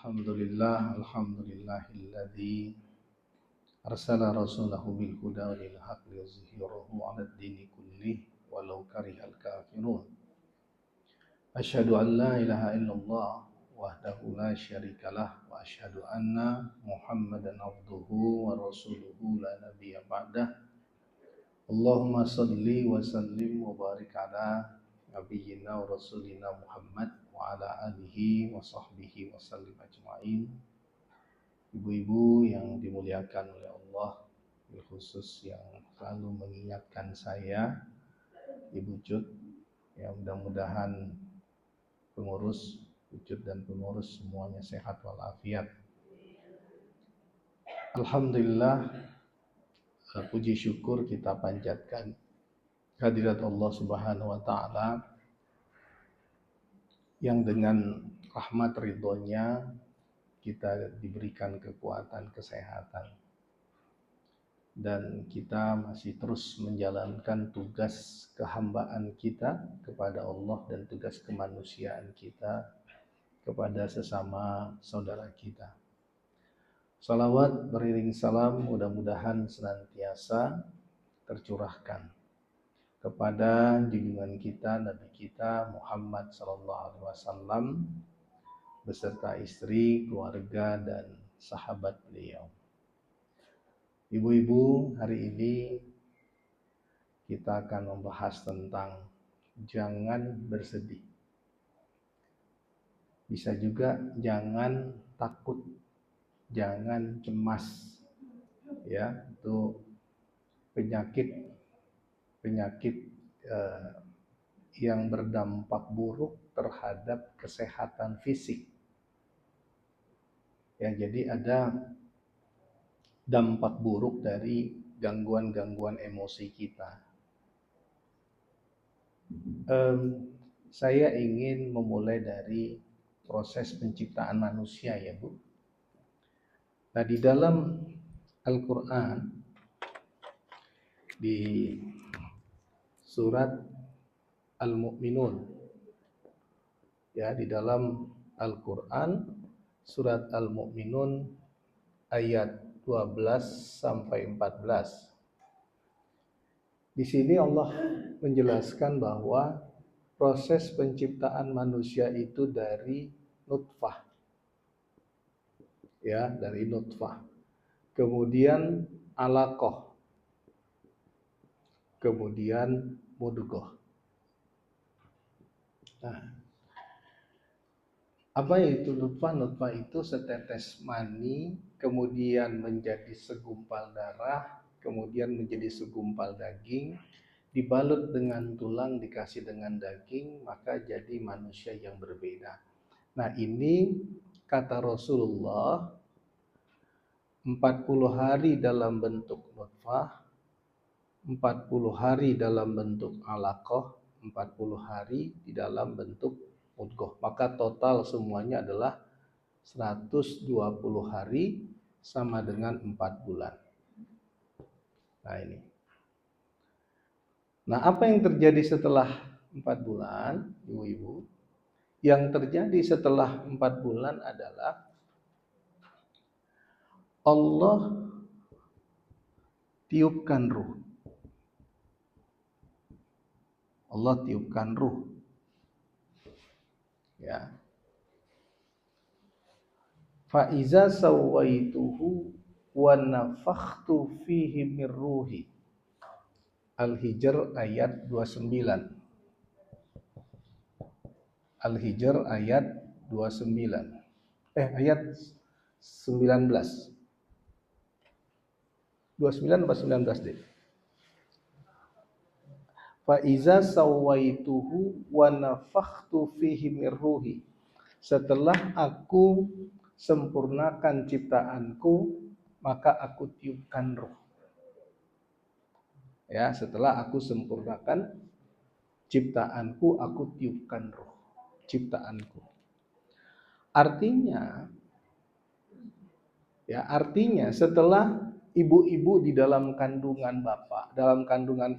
Alhamdulillahilladzi arsala rasulahu bil huda wa dinil haqqi liyuzhhirahu 'alad dini kullih walau karihal kafirun. Asyhadu an la ilaha illallah wahdahu la syarikalah wa asyhadu anna Muhammadan abduhu wa rasuluhu la nabiyya ba'dah. Allahumma shalli wa sallim wa barik ala nabiyyina wa rasulina Muhammad wa ala alihi wa sahbihi wa sallim ajma'in. Ibu-ibu yang dimuliakan oleh Allah, khusus yang selalu mengingatkan saya, Ibu Cut, ya mudah-mudahan pengurus Cut dan pengurus semuanya sehat walafiat. Alhamdulillah, puji syukur kita panjatkan hadirat Allah Subhanahu wa taala yang dengan rahmat ridhonya kita diberikan kekuatan, kesehatan, dan kita masih terus menjalankan tugas kehambaan kita kepada Allah dan tugas kemanusiaan kita kepada sesama saudara kita. Salawat beriring salam mudah-mudahan senantiasa tercurahkan kepada junjungan kita, Nabi kita Muhammad SAW beserta istri, keluarga, dan sahabat beliau. Ibu-ibu, hari ini kita akan membahas tentang jangan bersedih. Bisa juga jangan takut, jangan cemas. Ya, itu penyakit yang berdampak buruk terhadap kesehatan fisik. Ya, jadi ada dampak buruk dari gangguan-gangguan emosi kita. Saya ingin memulai dari proses penciptaan manusia, ya Bu. Nah, di dalam Al-Quran, di surat Al-Mu'minun, ya, di dalam Al-Quran surat Al-Mu'minun ayat 12 sampai 14. Di sini Allah menjelaskan bahwa proses penciptaan manusia itu dari nutfah. Ya, dari nutfah. Kemudian alaqah. Kemudian mudghah. Nah, apa itu nutfah? Nutfah itu setetes mani, kemudian menjadi segumpal darah, kemudian menjadi segumpal daging, dibalut dengan tulang, dikasih dengan daging, maka jadi manusia yang berbeda. Nah, ini kata Rasulullah 40 hari dalam bentuk nutfah, 40 hari dalam bentuk alaqah, 40 hari di dalam bentuk mudghah. Maka total semuanya adalah 120 hari sama dengan 4 bulan. Nah, ini. Nah, apa yang terjadi setelah 4 bulan, ibu-ibu? Yang terjadi setelah 4 bulan adalah Allah tiupkan ruh. Allah tiupkan ruh. Ya. Fa iza sawaituhu wa nafakhtu fihi mir ruhi. Al-Hijr ayat 29. Al-Hijr ayat 29. Ayat 19. 29 atau 19 deh. Fa iza sawaituhu wa nafakhtu fihi mir ruhi. Setelah aku sempurnakan ciptaanku, maka aku tiupkan ruh. Ya, setelah aku sempurnakan ciptaanku, aku tiupkan ruh ciptaanku. Artinya setelah ibu-ibu di dalam kandungan bapak, dalam kandungan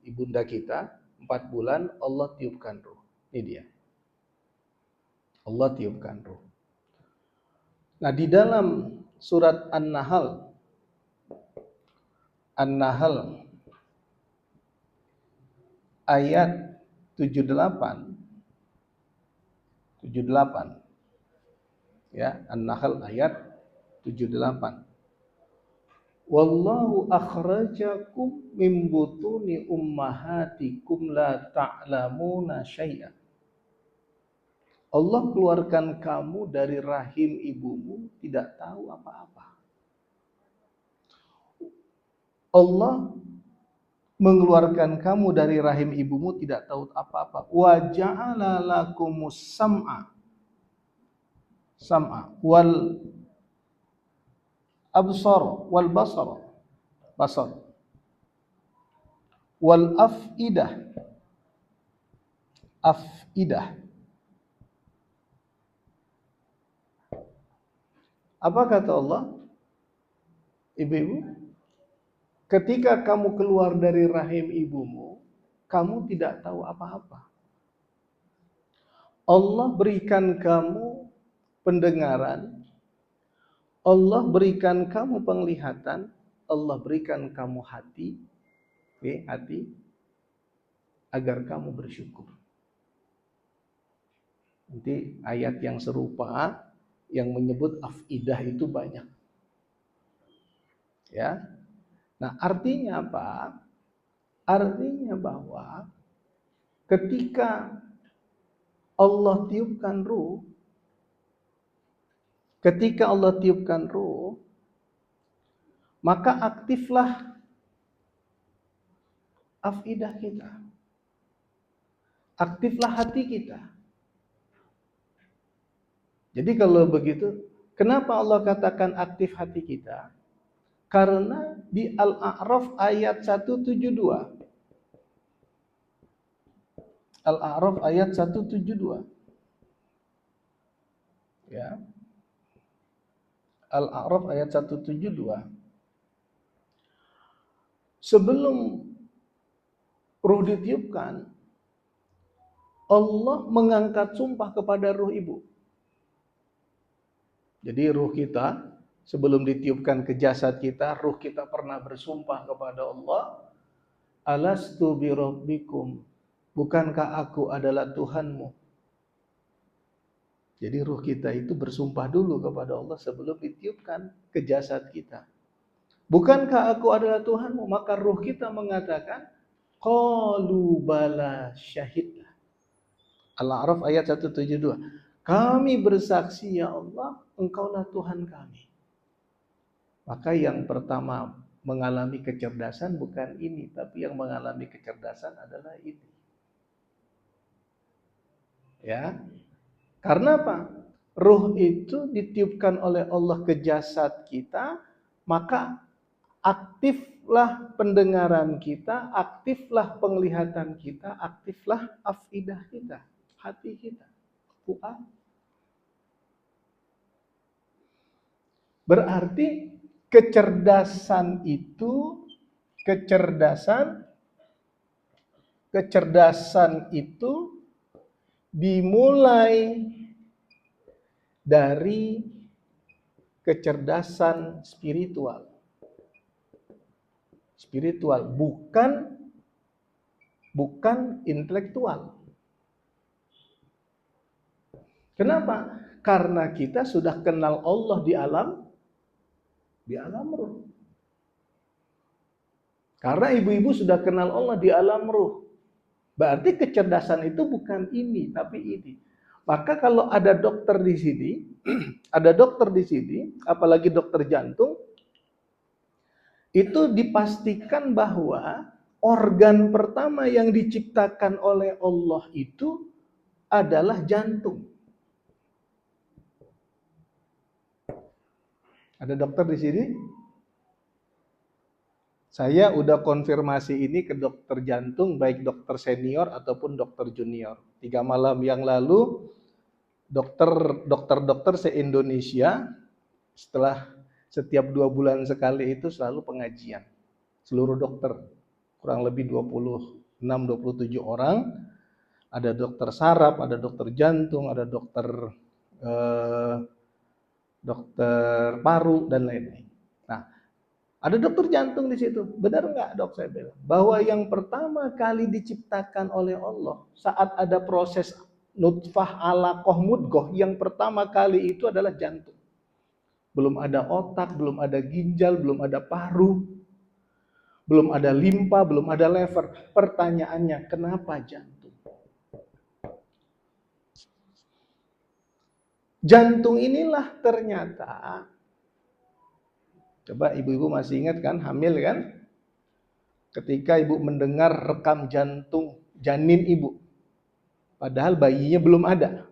ibunda kita 4 bulan, Allah tiupkan ruh. Ini dia. Allah tiupkan ruh. Nah, di dalam surat An-Nahl ayat 78 ya, An-Nahl ayat 78. Wallahu akhrajakum min butuni ummahatikum la ta'lamuna syai'an. Allah keluarkan kamu dari rahim ibumu tidak tahu apa-apa. Allah mengeluarkan kamu dari rahim ibumu tidak tahu apa-apa. Wa ja'ala lakumus sam'a wal absar wal basar wal afidah. Apa kata Allah? Ibu-ibu, ketika kamu keluar dari rahim ibumu, kamu tidak tahu apa-apa. Allah berikan kamu pendengaran, Allah berikan kamu penglihatan, Allah berikan kamu hati, hati, agar kamu bersyukur. Nanti ayat yang serupa yang menyebut afidah itu banyak. Ya. Nah, artinya apa? Artinya bahwa ketika Allah tiupkan ruh, maka aktiflah afidah kita. Aktiflah hati kita. Jadi kalau begitu, kenapa Allah katakan aktif hati kita? Karena di Al-A'raf ayat 172. Al-A'raf ayat 172. Ya. Al-A'raf ayat 172. Sebelum ruh ditiupkan, Allah mengangkat sumpah kepada ruh ibu. Jadi ruh kita sebelum ditiupkan ke jasad kita, ruh kita pernah bersumpah kepada Allah, alastu bi rabbikum, bukankah aku adalah Tuhanmu? Jadi ruh kita itu bersumpah dulu kepada Allah sebelum ditiupkan ke jasad kita. Bukankah aku adalah Tuhanmu? Maka ruh kita mengatakan, qalu bala syahidna. Al-A'raf ayat 172. Kami bersaksi ya Allah, Engkaulah Tuhan kami. Maka yang pertama mengalami kecerdasan bukan ini, tapi yang mengalami kecerdasan adalah ini. Ya. Karena apa? Ruh itu ditiupkan oleh Allah ke jasad kita, maka aktiflah pendengaran kita, aktiflah penglihatan kita, aktiflah afidah kita, hati kita. Berarti kecerdasan itu dimulai dari kecerdasan spiritual. Bukan intelektual. Kenapa? Karena kita sudah kenal Allah di alam ruh. Karena ibu-ibu sudah kenal Allah di alam ruh. Berarti kecerdasan itu bukan ini, tapi ini. Maka kalau ada dokter di sini, apalagi dokter jantung, itu dipastikan bahwa organ pertama yang diciptakan oleh Allah itu adalah jantung. Ada dokter di sini? Saya udah konfirmasi ini ke dokter jantung, baik dokter senior ataupun dokter junior. 3 malam yang lalu, dokter se-Indonesia, setelah setiap 2 bulan sekali itu selalu pengajian. Seluruh dokter, kurang lebih 26-27 orang. Ada dokter saraf, ada dokter jantung, ada dokter dokter paru dan lain-lain. Nah, ada dokter jantung di situ. Benar nggak dok saya bilang? Bahwa yang pertama kali diciptakan oleh Allah saat ada proses nutfah alaqah mudghah, yang pertama kali itu adalah jantung. Belum ada otak, belum ada ginjal, belum ada paru, belum ada limpa, belum ada lever. Pertanyaannya, kenapa jantung? Jantung inilah ternyata, coba ibu-ibu masih ingat kan, hamil kan? Ketika ibu mendengar rekam jantung janin ibu, padahal bayinya belum ada,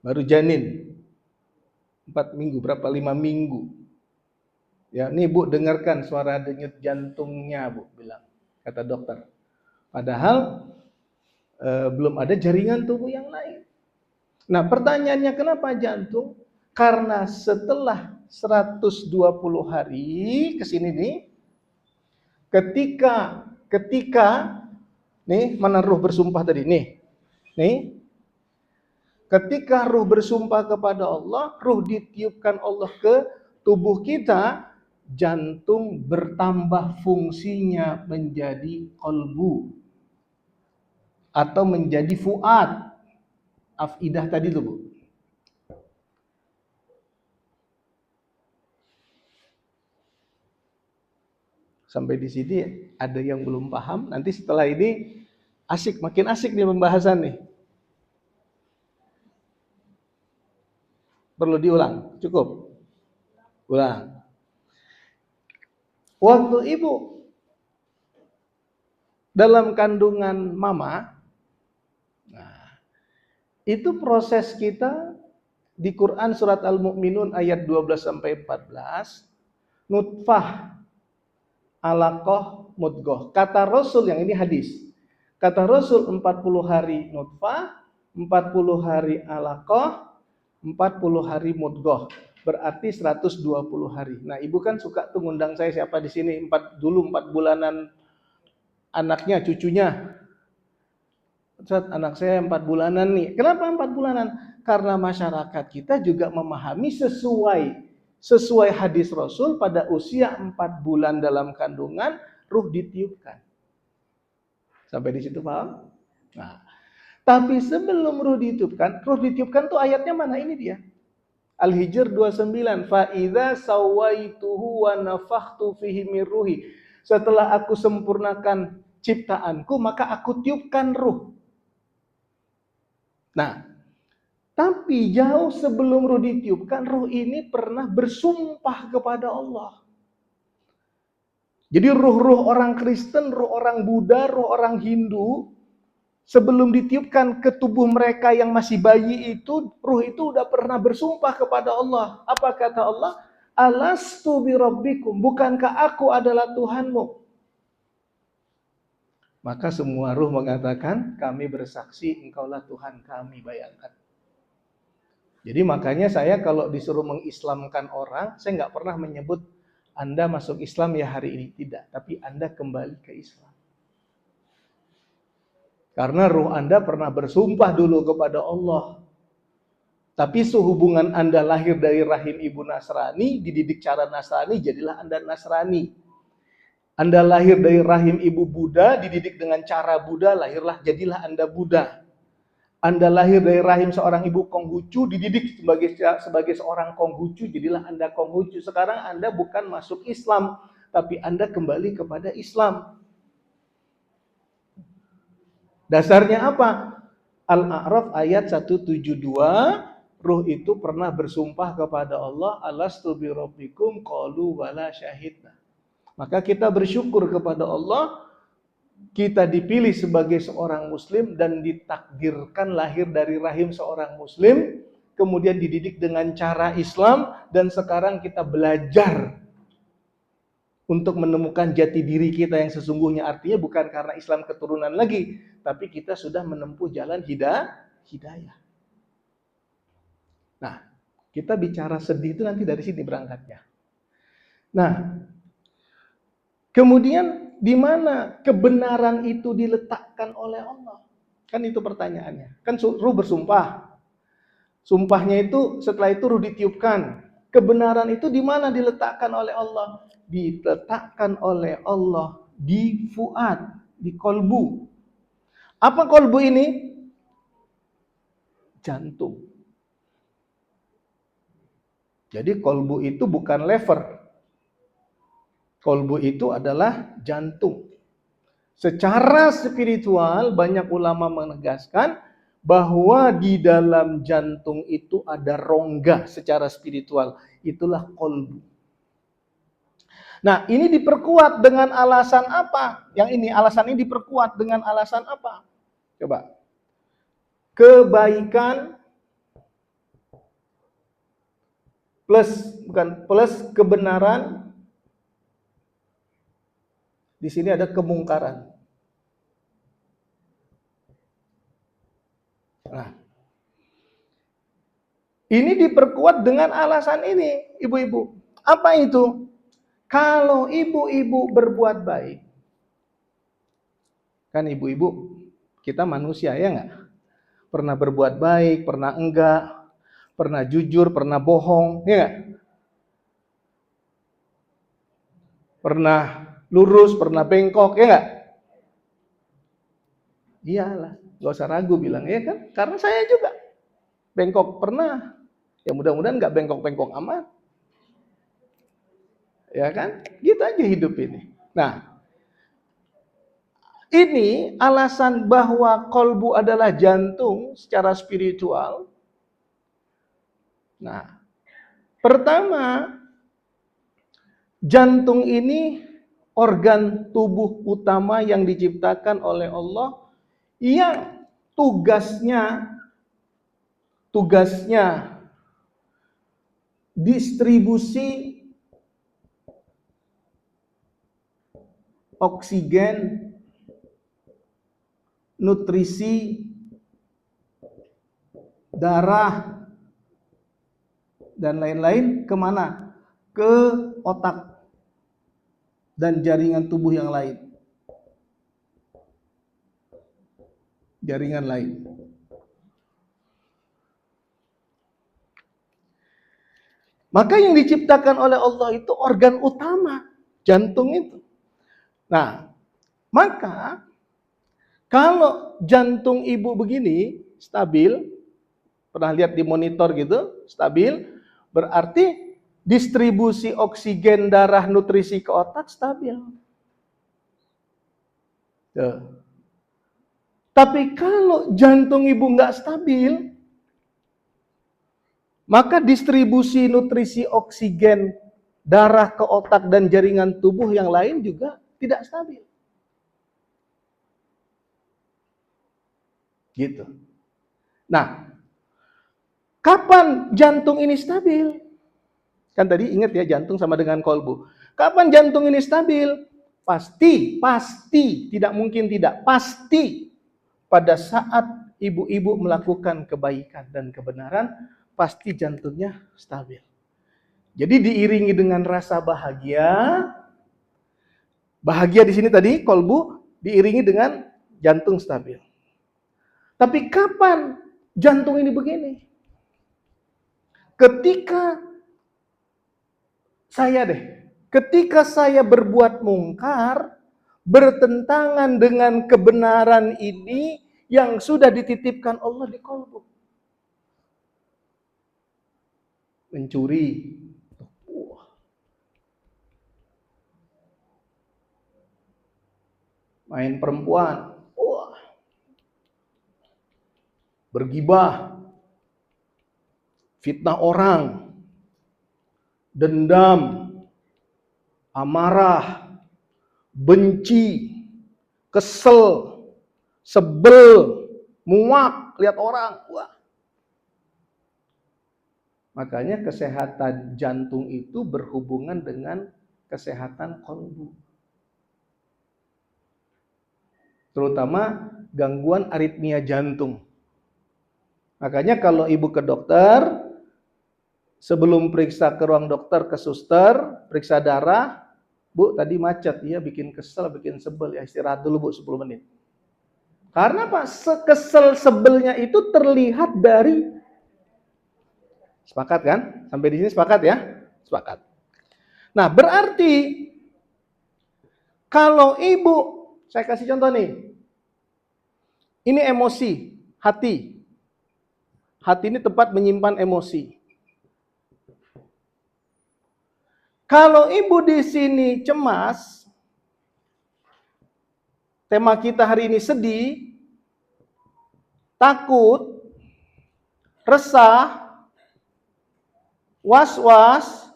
baru janin 4 minggu, berapa 5 minggu. Ya, nih Bu, dengarkan suara denyut jantungnya Bu, bilang, kata dokter. Padahal belum ada jaringan tubuh yang lain. Nah, pertanyaannya kenapa jantung? Karena setelah 120 hari ke sini nih, ketika nih mana ruh bersumpah tadi nih. Ketika ruh bersumpah kepada Allah, ruh ditiupkan Allah ke tubuh kita, jantung bertambah fungsinya menjadi qalbu atau menjadi fuad. Afidah tadi tuh, Bu. Sampai di sini ada yang belum paham, nanti setelah ini makin asik nih pembahasan nih. Perlu diulang, cukup. Ulang. Waktu ibu dalam kandungan mama, nah, itu proses kita di Quran surat Al-Mu'minun ayat 12 sampai 14, nutfah, alaqah, mudghah. Kata Rasul, yang ini hadis. Kata Rasul 40 hari nutfah, 40 hari alaqah, 40 hari mudghah. Berarti 120 hari. Nah, ibu kan suka tuh ngundang saya, siapa di sini 4 bulanan anaknya, cucunya. Ustaz, anak saya 4 bulanan nih. Kenapa 4 bulanan? Karena masyarakat kita juga memahami sesuai hadis Rasul, pada usia 4 bulan dalam kandungan ruh ditiupkan. Sampai di situ paham? Nah, tapi sebelum ruh ditiupkan tuh ayatnya mana? Ini dia. Al-Hijr 29, fa idza sawaituhu wa nafakhtu fihi min ruhi. Setelah aku sempurnakan ciptaanku, maka aku tiupkan ruh. Nah, tapi jauh sebelum ruh ditiupkan, ruh ini pernah bersumpah kepada Allah. Jadi ruh-ruh orang Kristen, ruh orang Buddha, ruh orang Hindu, sebelum ditiupkan ke tubuh mereka yang masih bayi itu, ruh itu udah pernah bersumpah kepada Allah. Apa kata Allah? Alastu birabbikum, bukankah aku adalah Tuhanmu? Maka semua ruh mengatakan, kami bersaksi engkaulah Tuhan kami, bayangkan. Jadi makanya saya kalau disuruh mengislamkan orang, saya nggak pernah menyebut Anda masuk Islam ya hari ini, tidak. Tapi Anda kembali ke Islam. Karena ruh Anda pernah bersumpah dulu kepada Allah. Tapi sehubungan Anda lahir dari rahim ibu Nasrani, dididik cara Nasrani, jadilah Anda Nasrani. Anda lahir dari rahim ibu Buddha, dididik dengan cara Buddha, jadilah Anda Buddha. Anda lahir dari rahim seorang ibu Konghucu, dididik sebagai seorang Konghucu, jadilah Anda Konghucu. Sekarang Anda bukan masuk Islam, tapi Anda kembali kepada Islam. Dasarnya apa? Al-A'raf ayat 172, ruh itu pernah bersumpah kepada Allah, alastu bi rabbikum qalu wala syahidna. Maka kita bersyukur kepada Allah, kita dipilih sebagai seorang muslim dan ditakdirkan lahir dari rahim seorang muslim, kemudian dididik dengan cara Islam, dan sekarang kita belajar untuk menemukan jati diri kita yang sesungguhnya. Artinya bukan karena Islam keturunan lagi, tapi kita sudah menempuh jalan hidayah. Nah, kita bicara sedih itu nanti dari sini berangkatnya. Nah, kemudian di mana kebenaran itu diletakkan oleh Allah? Kan itu pertanyaannya. Kan ruh bersumpah. Sumpahnya itu setelah itu ruh ditiupkan. Kebenaran itu di mana diletakkan oleh Allah? Diletakkan oleh Allah di fuad, di kolbu. Apa kolbu ini? Jantung. Jadi kolbu itu bukan lever. Kolbu itu adalah jantung. Secara spiritual banyak ulama menegaskan bahwa di dalam jantung itu ada rongga secara spiritual. Itulah kolbu. Nah, ini diperkuat dengan alasan apa? Yang ini, alasan ini diperkuat dengan alasan apa? Coba. Kebaikan plus kebenaran. Di sini ada kemungkaran. Nah, ini diperkuat dengan alasan ini, ibu-ibu. Apa itu? Kalau ibu-ibu berbuat baik, kan ibu-ibu, kita manusia ya nggak? Pernah berbuat baik, pernah enggak, pernah jujur, pernah bohong, ya nggak? Pernah lurus, pernah bengkok, ya nggak? Iyalah, nggak usah ragu bilang, ya kan? Karena saya juga bengkok pernah. Ya mudah-mudahan nggak bengkok-bengkok amat. Ya kan? Gitu aja hidup ini. Nah, ini alasan bahwa kolbu adalah jantung secara spiritual. Nah, pertama, jantung ini organ tubuh utama yang diciptakan oleh Allah yang tugasnya distribusi oksigen, nutrisi, darah, dan lain-lain kemana? Ke otak dan jaringan tubuh yang lain. Jaringan lain. Maka yang diciptakan oleh Allah itu organ utama, jantung itu. Nah, maka kalau jantung ibu begini, stabil, pernah lihat di monitor gitu, stabil, berarti distribusi oksigen, darah, nutrisi ke otak stabil. Tuh. Tapi kalau jantung ibu nggak stabil, maka distribusi nutrisi oksigen, darah ke otak dan jaringan tubuh yang lain juga tidak stabil. Gitu. Nah, kapan jantung ini stabil? Kan tadi ingat ya, jantung sama dengan kolbu. Kapan jantung ini stabil? Pasti, tidak mungkin tidak, pasti pada saat ibu-ibu melakukan kebaikan dan kebenaran, pasti jantungnya stabil. Jadi diiringi dengan rasa bahagia. Bahagia di sini tadi kolbu diiringi dengan jantung stabil. Tapi kapan jantung ini begini? Ketika saya berbuat mungkar, bertentangan dengan kebenaran ini yang sudah dititipkan Allah di kolbu. Mencuri, main perempuan, bergibah, fitnah orang, dendam, amarah, benci, kesel, sebel, muak, lihat orang. Wah. Makanya kesehatan jantung itu berhubungan dengan kesehatan kolbu. Terutama gangguan aritmia jantung. Makanya kalau ibu ke dokter, sebelum periksa ke ruang dokter, ke suster, periksa darah, Bu, tadi macet, ya bikin kesel, bikin sebel, ya istirahat dulu Bu 10 menit. Karena apa? Sekesel sebelnya itu terlihat dari Sepakat kan? Sampai di sini sepakat ya? Sepakat. Nah, berarti kalau ibu, saya kasih contoh nih. Ini emosi, hati. Hati ini tempat menyimpan emosi. Kalau ibu di sini cemas, tema kita hari ini sedih, takut, resah, was-was.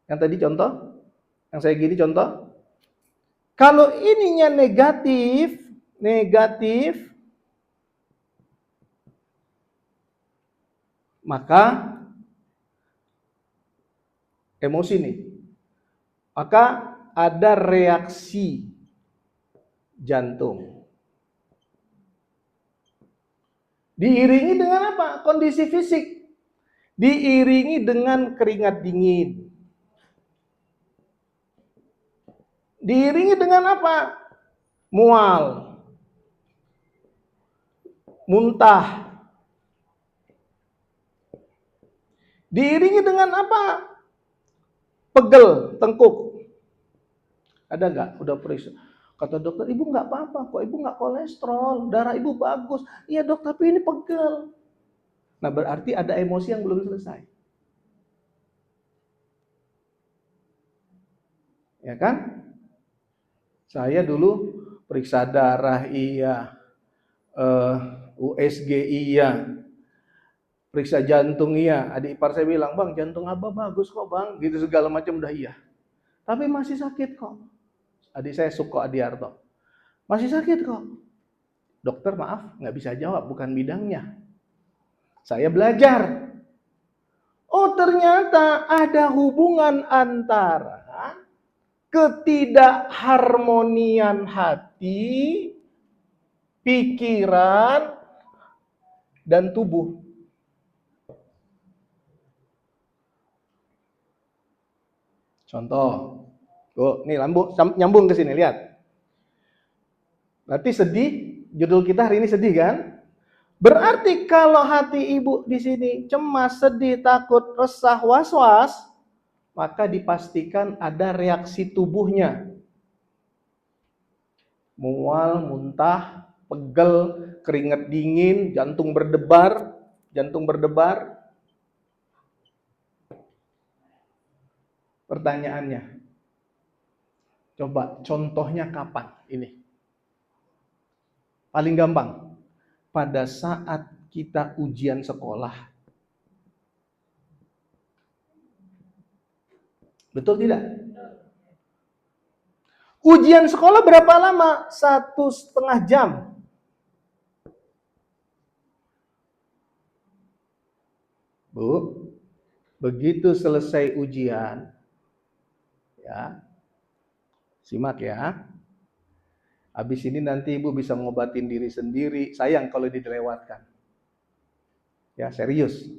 Yang tadi contoh, yang saya gini contoh. Kalau ininya negatif, maka emosi nih. Maka ada reaksi jantung. Diiringi dengan apa? Kondisi fisik. Diiringi dengan keringat dingin. Diiringi dengan apa? Mual. Muntah. Diiringi dengan apa? Pegel, tengkuk. Ada nggak? Udah periksa. Kata dokter, ibu nggak apa-apa kok, ibu nggak kolesterol, darah ibu bagus. Iya dok, tapi ini pegel. Nah berarti ada emosi yang belum selesai. Ya kan? Saya dulu periksa darah iya, USG iya, periksa jantung iya. Adik ipar saya bilang, bang jantung abah bagus kok bang, gitu segala macam udah iya. Tapi masih sakit kok. Adik saya Suko Adiarto, masih sakit kok. Dokter maaf, nggak bisa jawab, bukan bidangnya. Saya belajar. Oh ternyata ada hubungan antara ketidakharmonian hati, pikiran, dan tubuh. Contoh, nih nyambung ke sini, lihat. Berarti sedih, judul kita hari ini sedih kan? Berarti kalau hati ibu di sini cemas, sedih, takut, resah, was-was, maka dipastikan ada reaksi tubuhnya. Mual, muntah, pegel, keringat dingin, jantung berdebar. Pertanyaannya, coba contohnya kapan ini? Paling gampang, pada saat kita ujian sekolah. Betul tidak? Ujian sekolah berapa lama? 1,5 jam. Bu, begitu selesai ujian, ya, simak ya. Habis ini nanti ibu bisa ngobatin diri sendiri. Sayang kalau dilewatkan. Ya, serius.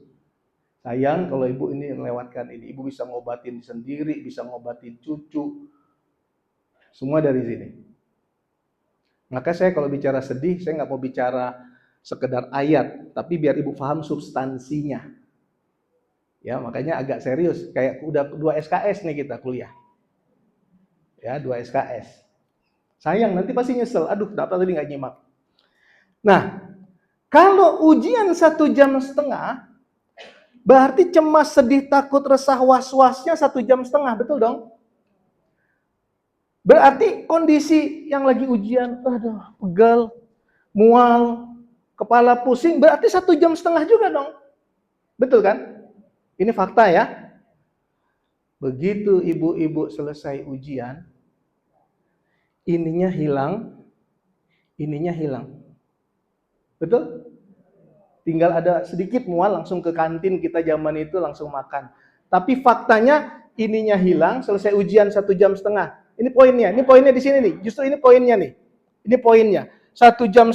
Sayang kalau ibu ini melewatkan ini. Ibu bisa ngobatin sendiri, bisa ngobatin cucu. Semua dari sini. Maka saya kalau bicara sedih, saya nggak mau bicara sekedar ayat, tapi biar ibu paham substansinya. Ya, makanya agak serius. Kayak udah 2 SKS nih kita kuliah. Ya, 2 SKS. Sayang, nanti pasti nyesel. Aduh, kenapa tadi nggak nyimak. Nah, kalau ujian 1,5 jam, berarti cemas, sedih, takut, resah, was-wasnya 1,5 jam, betul dong? Berarti kondisi yang lagi ujian, aduh, pegel, mual, kepala pusing, berarti 1,5 jam juga dong. Betul kan? Ini fakta ya. Begitu ibu-ibu selesai ujian, ininya hilang. Betul? Tinggal ada sedikit mual, langsung ke kantin kita zaman itu langsung makan. Tapi faktanya ininya hilang, selesai ujian 1,5 jam. Ini poinnya di sini nih. Justru ini poinnya nih. Ini poinnya. 1,5 jam,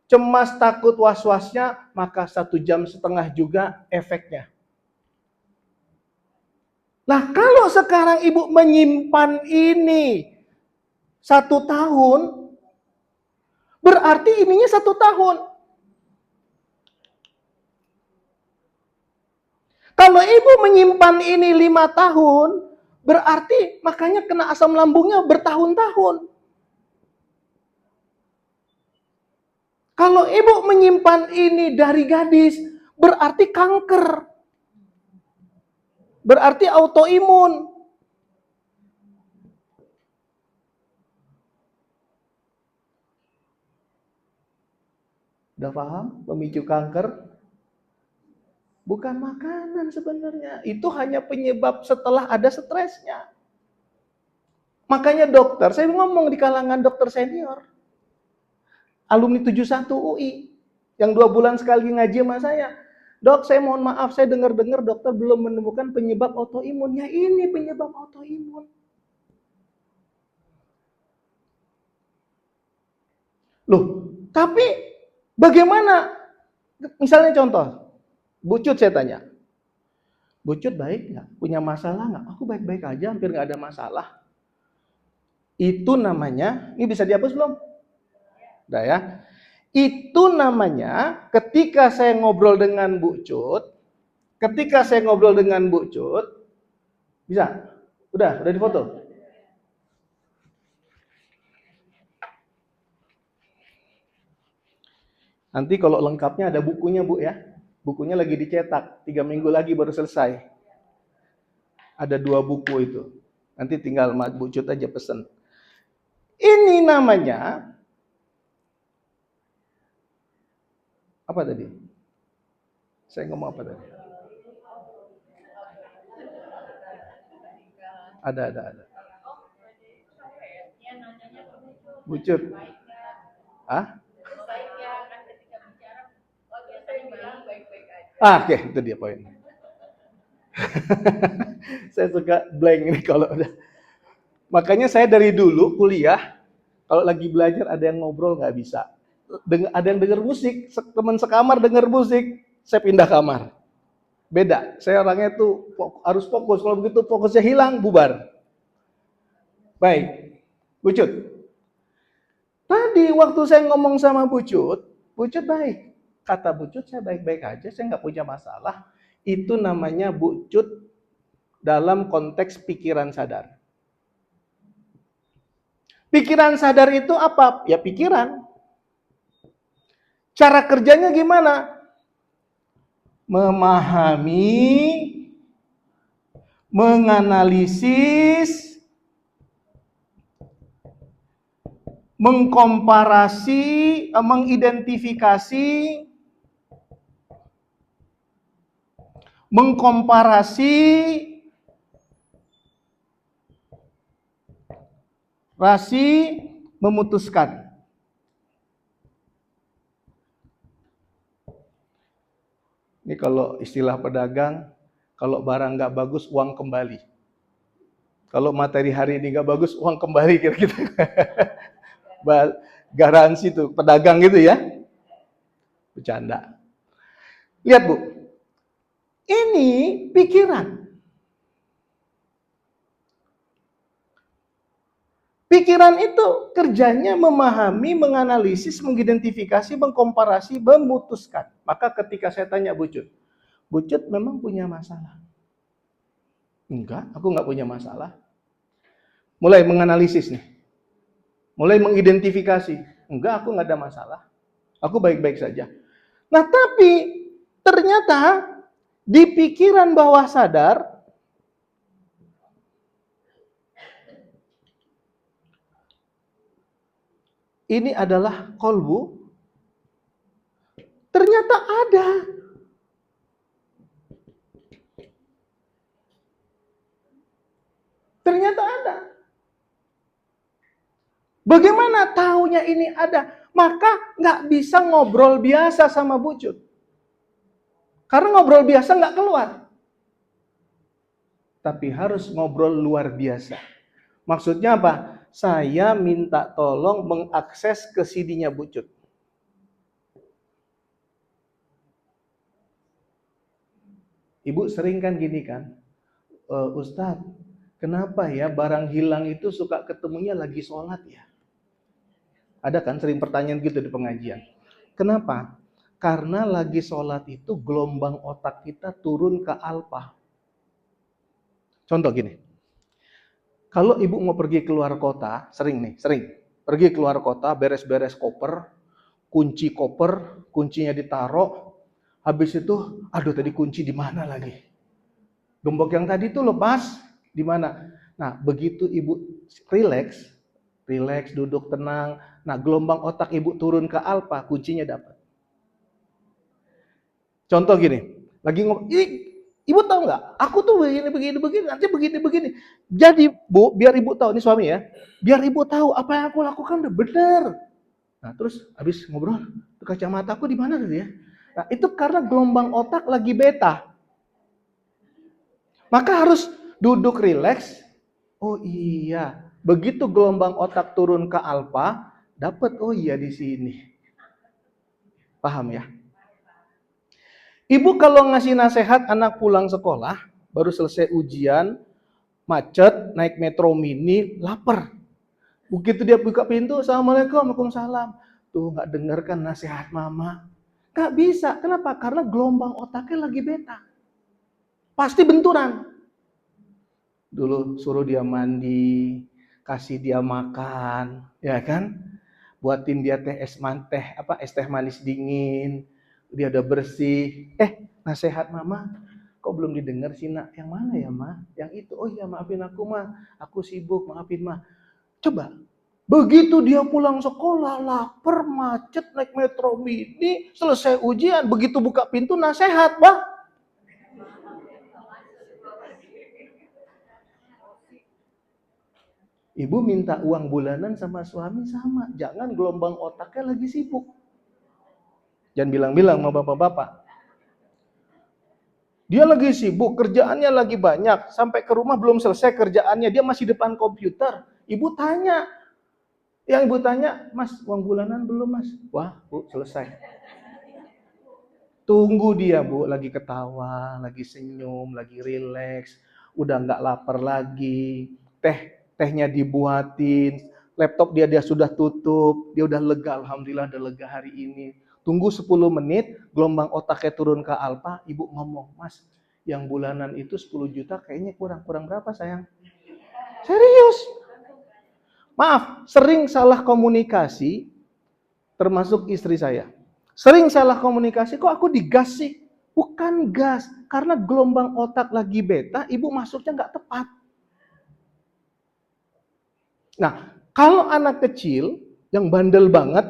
cemas, takut, was-wasnya, maka 1,5 jam juga efeknya. Nah, kalau sekarang ibu menyimpan ini 1 tahun, Berarti ininya 1 tahun. Kalau ibu menyimpan ini 5 tahun, berarti makanya kena asam lambungnya bertahun-tahun. Kalau ibu menyimpan ini dari gadis, berarti kanker. Berarti autoimun. Udah paham? Pemicu kanker bukan makanan sebenarnya. Itu hanya penyebab setelah ada stresnya. Makanya dokter, saya ngomong di kalangan dokter senior. Alumni 71 UI. Yang 2 bulan sekali ngaji sama saya. Dok, saya mohon maaf, saya dengar-dengar dokter belum menemukan penyebab autoimun. Ya ini penyebab autoimun. Loh, tapi bagaimana? Misalnya contoh, Bucut saya tanya. Bucut baik nggak? Punya masalah nggak? Aku baik-baik aja, hampir nggak ada masalah. Itu namanya, ini bisa dihapus belum? Udah ya. Itu namanya ketika saya ngobrol dengan Bucut, bisa? Udah difoto? Nanti kalau lengkapnya ada bukunya Bu ya. Bukunya lagi dicetak, 3 minggu lagi baru selesai. Ada 2 buku itu. Nanti tinggal Bu Cut aja pesen. Ini namanya apa tadi? Saya ngomong apa tadi? Ada. Bu Cut. Ah? Oke, itu dia poin. Saya suka blank ini kalau udah. Makanya saya dari dulu kuliah, kalau lagi belajar ada yang ngobrol nggak bisa. Ada yang denger musik, teman sekamar denger musik, saya pindah kamar. Beda, saya orangnya tuh harus fokus. Kalau begitu fokusnya hilang, bubar. Baik, Bucut. Tadi waktu saya ngomong sama Bucut baik. Kata Bucut, saya baik-baik aja, saya nggak punya masalah. Itu namanya Bucut dalam konteks pikiran sadar. Pikiran sadar itu apa? Ya pikiran. Cara kerjanya gimana? Memahami, menganalisis, mengkomparasi, mengkomparasi, memutuskan. Ini kalau istilah pedagang, kalau barang nggak bagus, uang kembali. Kalau materi hari ini nggak bagus, uang kembali kira-kira. Garansi tuh, pedagang gitu ya. Bercanda. Lihat Bu, ini pikiran. Pikiran itu kerjanya memahami, menganalisis, mengidentifikasi, mengkomparasi, memutuskan. Maka ketika saya tanya Bucut memang punya masalah? Enggak, aku nggak punya masalah. Mulai menganalisis nih. Mulai mengidentifikasi. Enggak, aku nggak ada masalah. Aku baik-baik saja. Nah, tapi ternyata di pikiran bawah sadar, ini adalah kolbu, ternyata ada. Ternyata ada. Bagaimana taunya ini ada? Maka nggak bisa ngobrol biasa sama Bucut. Karena ngobrol biasa nggak keluar. Tapi harus ngobrol luar biasa. Maksudnya apa? Saya minta tolong mengakses ke CD-nya Bucut. Ibu sering kan gini kan, Ustadz, kenapa ya barang hilang itu suka ketemunya lagi sholat ya? Ada kan sering pertanyaan gitu di pengajian. Kenapa? Karena lagi sholat itu gelombang otak kita turun ke alfa. Contoh gini, kalau ibu mau pergi keluar kota, sering. Pergi keluar kota, beres-beres koper, kunci koper, kuncinya ditaruh, habis itu, aduh tadi kunci di mana lagi? Gembok yang tadi tuh lepas, di mana? Nah, begitu ibu relax, duduk tenang, nah gelombang otak ibu turun ke alfa, kuncinya dapat. Contoh gini, lagi ngomong, ibu tahu nggak? Aku tuh begini, nanti begini. Jadi bu, biar ibu tahu, ini suami ya, biar ibu tahu apa yang aku lakukan udah benar. Nah terus habis ngobrol, kacamataku di mana tadi ya? Nah itu karena gelombang otak lagi beta. Maka harus duduk rileks. Oh iya, begitu gelombang otak turun ke alfa, dapat oh iya di sini. Paham ya? Ibu kalau ngasih nasihat anak pulang sekolah, baru selesai ujian, macet, naik metro mini, lapar. Begitu dia buka pintu, Assalamualaikum, Waalaikumsalam. Tuh nggak dengarkan nasihat mama. Nggak bisa, kenapa? Karena gelombang otaknya lagi beta. Pasti benturan. Dulu suruh dia mandi, kasih dia makan, ya kan? Buatin dia es teh manis dingin. Dia udah bersih. Nasihat mama, kok belum didengar sih nak? Yang mana ya ma? Yang itu. Oh iya maafin aku ma, aku sibuk, maafin ma. Coba, begitu dia pulang sekolah, lapar, macet, naik metro mini, selesai ujian, begitu buka pintu nasihat, bah. Ibu minta uang bulanan sama suami sama, jangan gelombang otaknya lagi sibuk. Jangan bilang-bilang sama bapak-bapak. Dia lagi sibuk, kerjaannya lagi banyak, sampai ke rumah belum selesai kerjaannya, dia masih depan komputer. Ibu tanya, yang ibu tanya, mas uang bulanan belum mas? Wah bu selesai. Tunggu dia bu, lagi ketawa, lagi senyum, lagi rileks, udah nggak lapar lagi, tehnya dibuatin, laptop dia sudah tutup, dia udah lega, alhamdulillah udah lega hari ini. Tunggu 10 menit, gelombang otaknya turun ke alfa, ibu ngomong, mas, yang bulanan itu 10 juta kayaknya kurang berapa sayang? Serius? Maaf, sering salah komunikasi, termasuk istri saya. Sering salah komunikasi, kok aku digas sih? Bukan gas, karena gelombang otak lagi beta, ibu masuknya nggak tepat. Nah, kalau anak kecil yang bandel banget,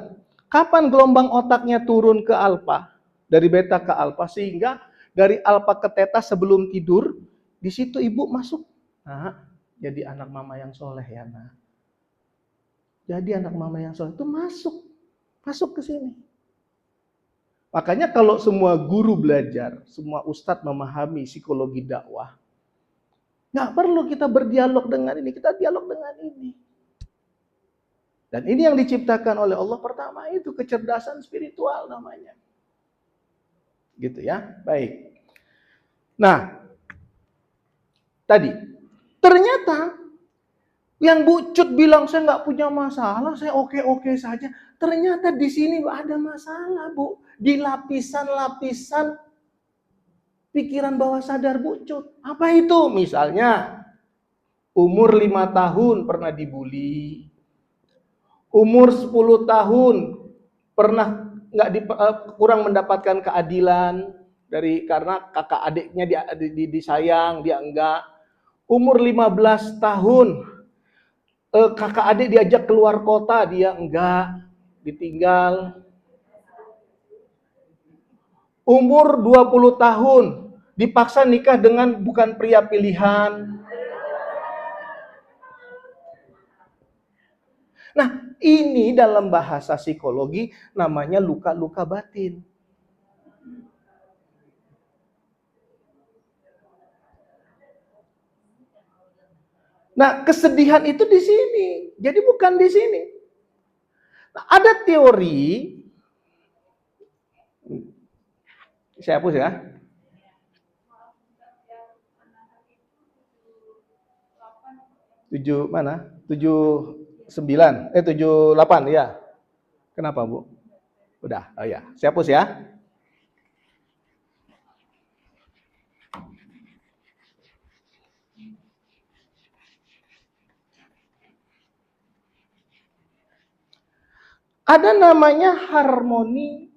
kapan gelombang otaknya turun ke alfa? Dari beta ke alfa, sehingga dari alfa ke teta sebelum tidur, di situ ibu masuk. Nah, jadi anak mama yang soleh ya, nah. Jadi anak mama yang soleh itu masuk ke sini. Makanya kalau semua guru belajar, semua ustadz memahami psikologi dakwah, nggak perlu kita berdialog dengan ini, kita dialog dengan ini. Dan ini yang diciptakan oleh Allah pertama itu kecerdasan spiritual namanya. Gitu ya, baik. Nah, tadi ternyata yang Bu Cut bilang saya nggak punya masalah, saya oke-oke saja. Ternyata di sini ada masalah, Bu. Di lapisan-lapisan pikiran bawah sadar Bu Cut. Apa itu? Misalnya, umur 5 tahun pernah dibully. Umur 10 tahun pernah kurang mendapatkan keadilan karena kakak adiknya disayang, dia enggak. Umur 15 tahun kakak adik diajak keluar kota, dia enggak, ditinggal. Umur 20 tahun, dipaksa nikah dengan bukan pria pilihan. Nah, ini dalam bahasa psikologi namanya luka-luka batin. Nah, kesedihan itu di sini. Jadi bukan di sini. Nah, ada teori, saya hapus ya. 7 mana? 78 ya. Kenapa, Bu? Udah, oh ya. Saya hapus ya. Ada namanya harmoni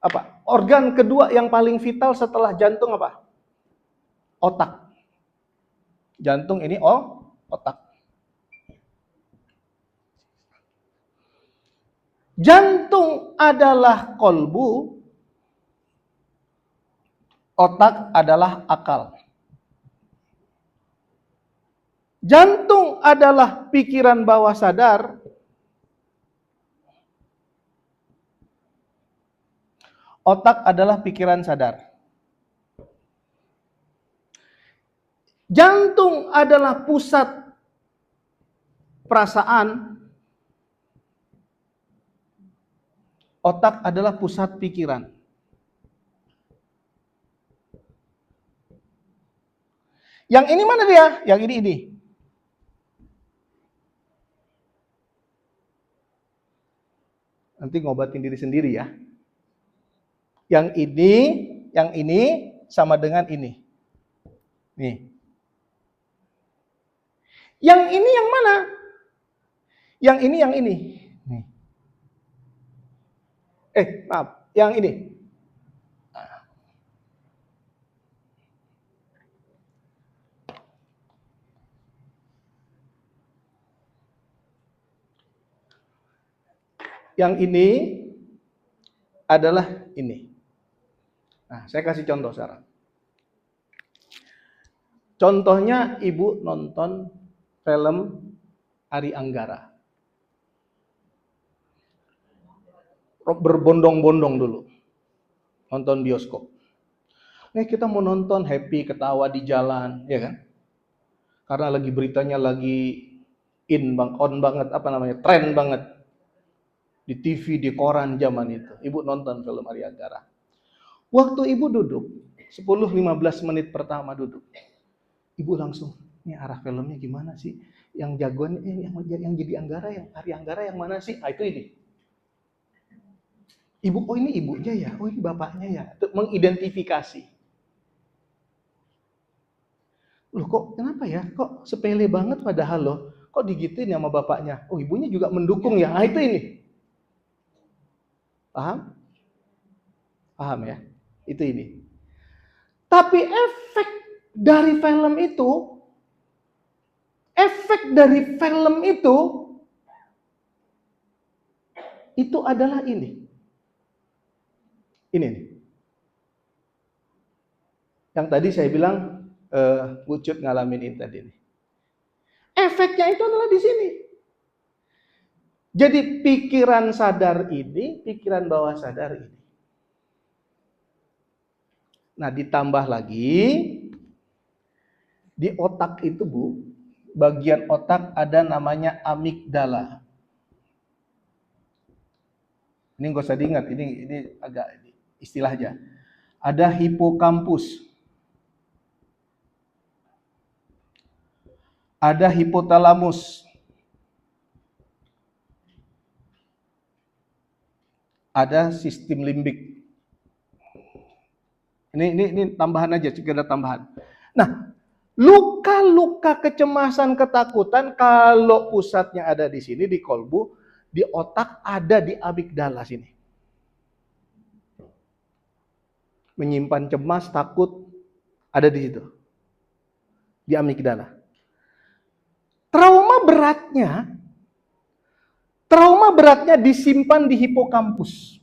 apa? Organ kedua yang paling vital setelah jantung apa? Otak. Jantung ini otak. Jantung adalah kolbu, otak adalah akal. Jantung adalah pikiran bawah sadar, otak adalah pikiran sadar. Jantung adalah pusat perasaan, otak adalah pusat pikiran. Yang ini mana dia? Yang ini. Nanti ngobatin diri sendiri ya. Yang ini sama dengan ini. Nih. Yang ini yang mana? Yang ini. Nih. Maaf, yang ini. Yang ini adalah ini. Nah, saya kasih contoh sekarang. Contohnya ibu nonton film Ari Anggara. Berbondong-bondong dulu. Nonton bioskop. Kita mau nonton happy, ketawa di jalan, ya kan? Karena lagi beritanya lagi on banget, tren banget. Di TV, di koran zaman itu. Ibu nonton film Ari Anggara. Waktu ibu duduk, 10-15 menit pertama duduk. Ibu langsung, ini arah filmnya gimana sih? Yang jagoan, yang jadi Anggara, yang Ari Anggara yang mana sih? Itu ini. Ibu, ini ibunya ya? Ini bapaknya ya? Mengidentifikasi. Loh kok, kenapa ya? Kok sepele banget padahal loh. Kok digituin sama bapaknya? Ibunya juga mendukung ya? Itu ini. Paham? Paham ya? Itu ini. Tapi efek dari film itu adalah ini. Ini. Yang tadi saya bilang, Bucut ngalamin ini tadi. Efeknya itu adalah di sini. Jadi pikiran sadar ini, pikiran bawah sadar ini. Nah, ditambah lagi di otak itu, Bu, bagian otak ada namanya amigdala. Ini nggak usah diingat, ini agak istilah aja. Ada hipokampus. Ada hipotalamus. Ada sistem limbik. Ini tambahan aja, sekedar tambahan. Nah, luka-luka kecemasan, ketakutan, kalau pusatnya ada di sini, di kolbu, di otak ada di amigdala sini. Menyimpan cemas, takut, ada di situ. Di amigdala. Trauma beratnya disimpan di hipokampus.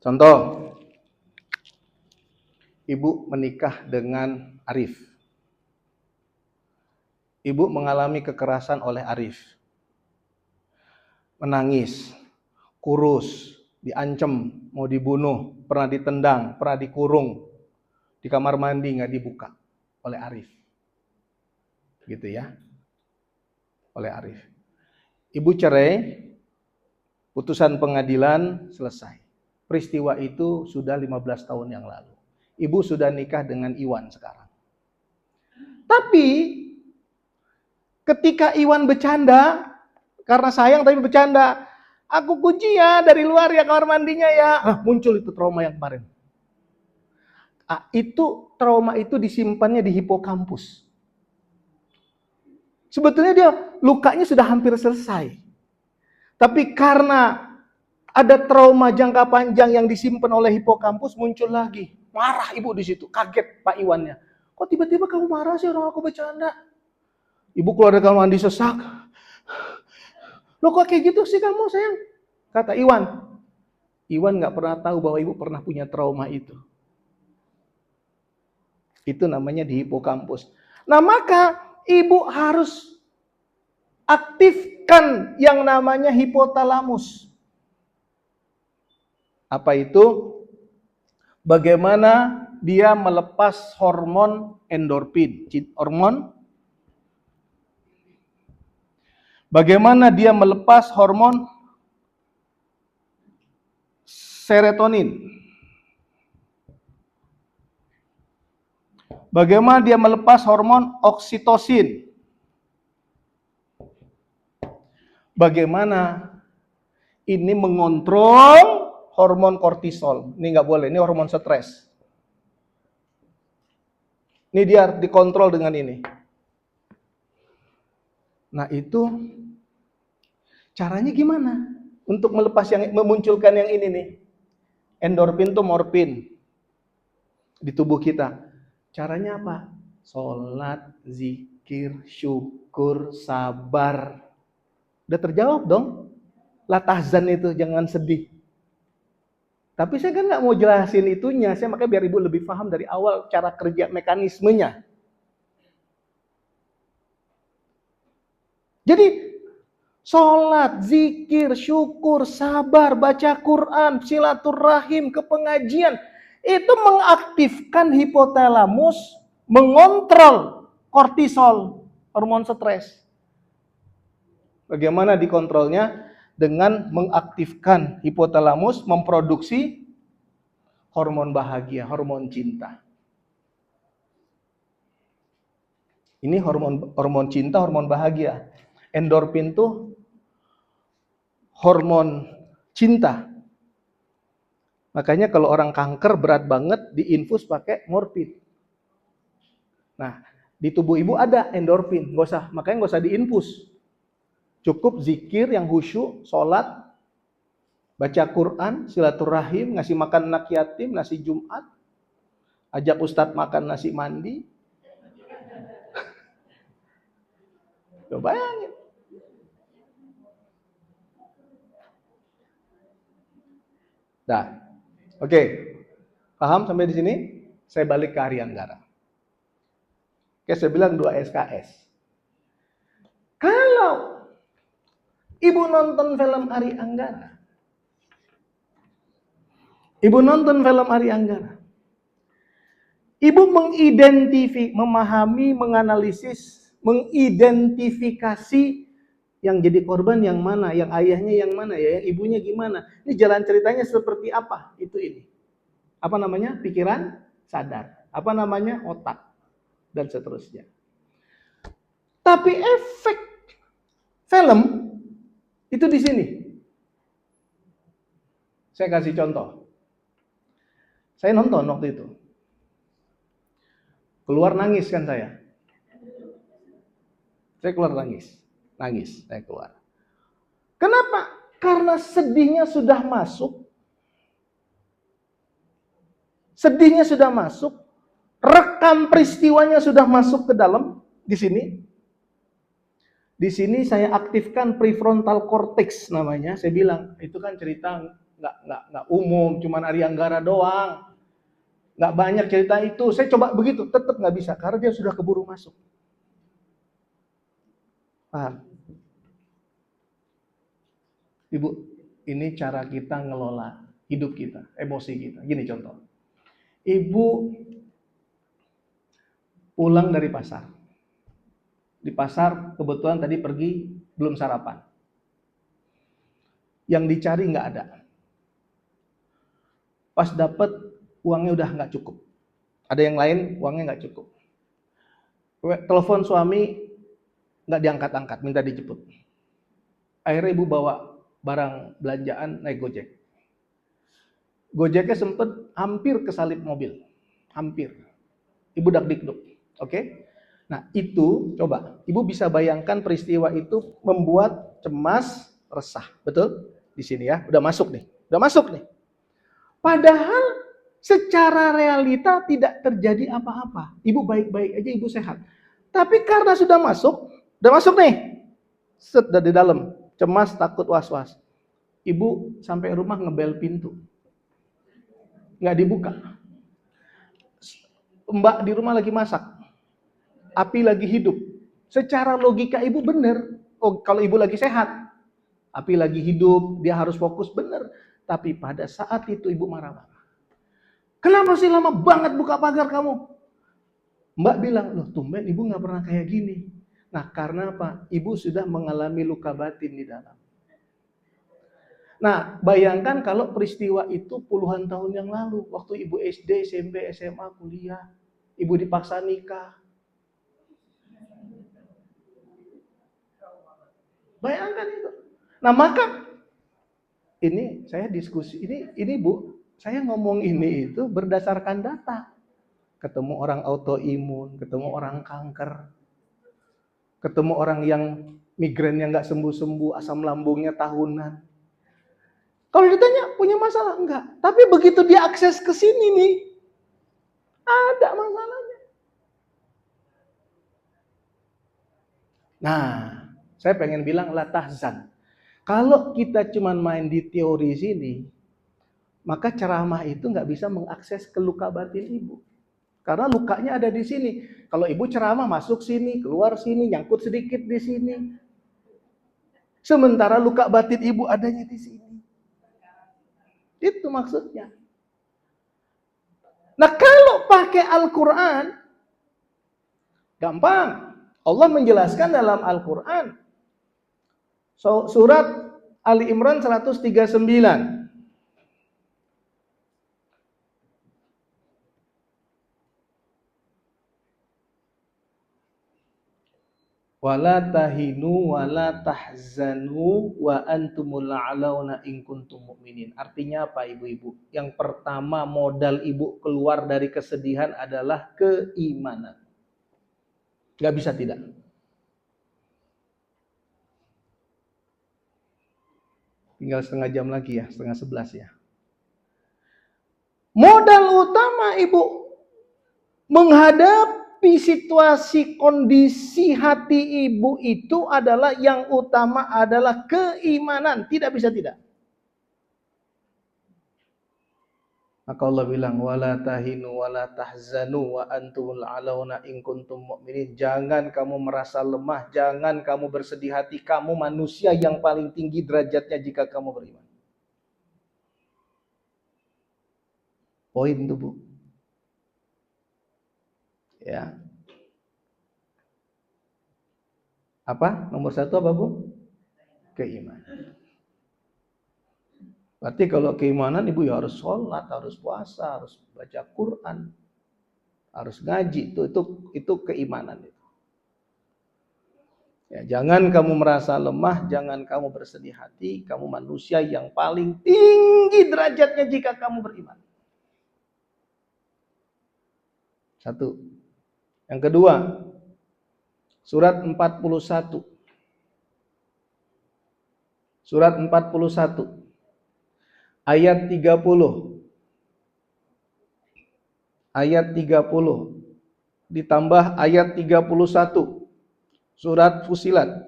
Contoh, ibu menikah dengan Arif. Ibu mengalami kekerasan oleh Arif. Menangis, kurus, diancam, mau dibunuh, pernah ditendang, pernah dikurung. Di kamar mandi nggak dibuka oleh Arif. Gitu ya. Oleh Arif. Ibu cerai, putusan pengadilan selesai. Peristiwa itu sudah 15 tahun yang lalu. Ibu sudah nikah dengan Iwan sekarang. Tapi ketika Iwan bercanda, Karena sayang tapi bercanda. Aku kunci ya dari luar ya kamar mandinya ya. Muncul itu trauma yang kemarin. Itu trauma itu disimpannya di hipokampus. Sebetulnya dia lukanya sudah hampir selesai. Tapi karena ada trauma jangka panjang yang disimpan oleh hipokampus, muncul lagi. Marah ibu di situ, kaget Pak Iwannya. Kok tiba-tiba kamu marah sih, orang aku bercanda? Ibu keluar dari kamar mandi sesak. Loh kok kayak gitu sih kamu sayang? Kata Iwan. Iwan gak pernah tahu bahwa ibu pernah punya trauma itu. Itu namanya di hipokampus. Nah maka ibu harus aktifkan yang namanya hipotalamus. Apa itu? Bagaimana dia melepas hormon endorfin, hormon. Bagaimana dia melepas hormon serotonin. Bagaimana dia melepas hormon oksitosin. Bagaimana ini mengontrol hormon kortisol. Ini nggak boleh, ini hormon stres. Ini dia dikontrol dengan ini. Nah itu caranya gimana? Untuk melepas yang memunculkan yang ini nih. Endorfin tuh morfin di tubuh kita. Caranya apa? Sholat, zikir, syukur, sabar. Udah terjawab dong. La tahzan itu, jangan sedih. Tapi saya kan nggak mau jelasin itunya, saya makanya biar ibu lebih paham dari awal cara kerja mekanismenya. Jadi sholat, zikir, syukur, sabar, baca Quran, silaturahim, kepengajian, itu mengaktifkan hipotalamus, mengontrol kortisol, hormon stres. Bagaimana dikontrolnya? Dengan mengaktifkan hipotalamus, memproduksi hormon bahagia, hormon cinta. Ini hormon cinta, hormon bahagia. Endorfin tuh hormon cinta. Makanya kalau orang kanker berat banget diinfus pakai morfin. Nah, di tubuh ibu ada endorfin, makanya nggak usah diinfus. Cukup zikir yang khusyuk, sholat, baca Quran, silaturahim, ngasih makan anak yatim, nasi Jumat, ajak ustadz makan nasi mandi. Coba bayangin. Nah, oke. Paham sampai di sini? Saya balik ke Ari Anggara. Oke, saya bilang 2 SKS. Kalau ibu nonton film Ari Anggara, ibu memahami, menganalisis, mengidentifikasi yang jadi korban yang mana, yang ayahnya yang mana, ya, yang ibunya gimana. Ini jalan ceritanya seperti apa? Itu ini. Apa namanya? Pikiran sadar. Apa namanya? Otak. Dan seterusnya. Tapi efek film itu di sini. Saya kasih contoh. Saya nonton waktu itu. Keluar nangis kan saya. Saya keluar nangis. Saya keluar. Kenapa? Karena sedihnya sudah masuk. Rekam peristiwanya sudah masuk ke dalam di sini. Di sini saya aktifkan prefrontal cortex namanya. Saya bilang, itu kan cerita nggak umum, cuman Ari Anggara doang. Nggak banyak cerita itu. Saya coba begitu, tetap nggak bisa karena dia sudah keburu masuk. Paham? Ibu, ini cara kita ngelola hidup kita, emosi kita. Gini contoh. Ibu pulang dari pasar. Di pasar kebetulan tadi pergi belum sarapan. Yang dicari nggak ada. Pas dapet uangnya udah nggak cukup. Ada yang lain uangnya nggak cukup. Telepon suami nggak diangkat-angkat, minta dijemput. Akhirnya ibu bawa barang belanjaan naik Gojek. Gojeknya sempat hampir kesalip mobil. Hampir. Ibu dak-dikduk. Oke? Nah, itu coba ibu bisa bayangkan peristiwa itu membuat cemas, resah. Betul? Di sini ya, udah masuk nih. Udah masuk nih. Padahal secara realita tidak terjadi apa-apa. Ibu baik-baik aja, ibu sehat. Tapi karena sudah masuk nih. Set dari dalam, cemas, takut, was-was. Ibu sampai rumah ngebel pintu. Nggak dibuka. Mbak di rumah lagi masak. Api lagi hidup. Secara logika ibu benar. Oh, kalau ibu lagi sehat. Api lagi hidup, dia harus fokus, benar. Tapi pada saat itu ibu marah-marah. Kenapa sih lama banget buka pagar kamu? Mbak bilang, loh tumben ibu nggak pernah kayak gini. Nah, karena apa? Ibu sudah mengalami luka batin di dalam. Nah, bayangkan kalau peristiwa itu puluhan tahun yang lalu. Waktu ibu SD, SMP, SMA, kuliah. Ibu dipaksa nikah. Bayangkan itu. Nah, maka ini saya diskusi. Ini Bu, saya ngomong ini itu berdasarkan data. Ketemu orang autoimun, ketemu orang kanker. Ketemu orang yang migrainnya nggak sembuh-sembuh, asam lambungnya tahunan. Kalau ditanya punya masalah enggak, tapi begitu dia akses ke sini nih, ada masalahnya. Nah, saya pengen bilang la tahzan. Kalau kita cuma main di teori sini, maka ceramah itu nggak bisa mengakses ke luka batin ibu. Karena lukanya ada di sini. Kalau ibu ceramah masuk sini, keluar sini, nyangkut sedikit di sini. Sementara luka batin ibu adanya di sini. Itu maksudnya. Nah, kalau pakai Al-Quran, gampang. Allah menjelaskan dalam Al-Quran. Surat Ali Imran 139. Wala tahinu wala tahzanu wa antumul a'launa in kuntum mu'minin. Artinya apa ibu-ibu? Yang pertama modal ibu keluar dari kesedihan adalah keimanan. Gak bisa tidak. Tinggal setengah jam lagi ya, setengah 11 ya. Modal utama ibu menghadapi situasi kondisi hati ibu itu adalah yang utama adalah keimanan. Tidak bisa tidak. Maka Allah bilang wala tahinu wala tahzanu wa antumul alauna in kuntum mu'minin. Jangan kamu merasa lemah, jangan kamu bersedih hati. Kamu manusia yang paling tinggi derajatnya jika kamu beriman. Poin itu Bu. Ya. Apa? Nomor 1 apa Bu? Keimanan. Berarti kalau keimanan ibu ya harus sholat, harus puasa, harus baca Quran, harus ngaji. Itu keimanan itu. Ya, jangan kamu merasa lemah, jangan kamu bersedih hati. Kamu manusia yang paling tinggi derajatnya jika kamu beriman. Satu. Yang kedua, surat 41. Surat 41. Ayat 30. Ayat 30 ditambah ayat 31. Surat Fusilat.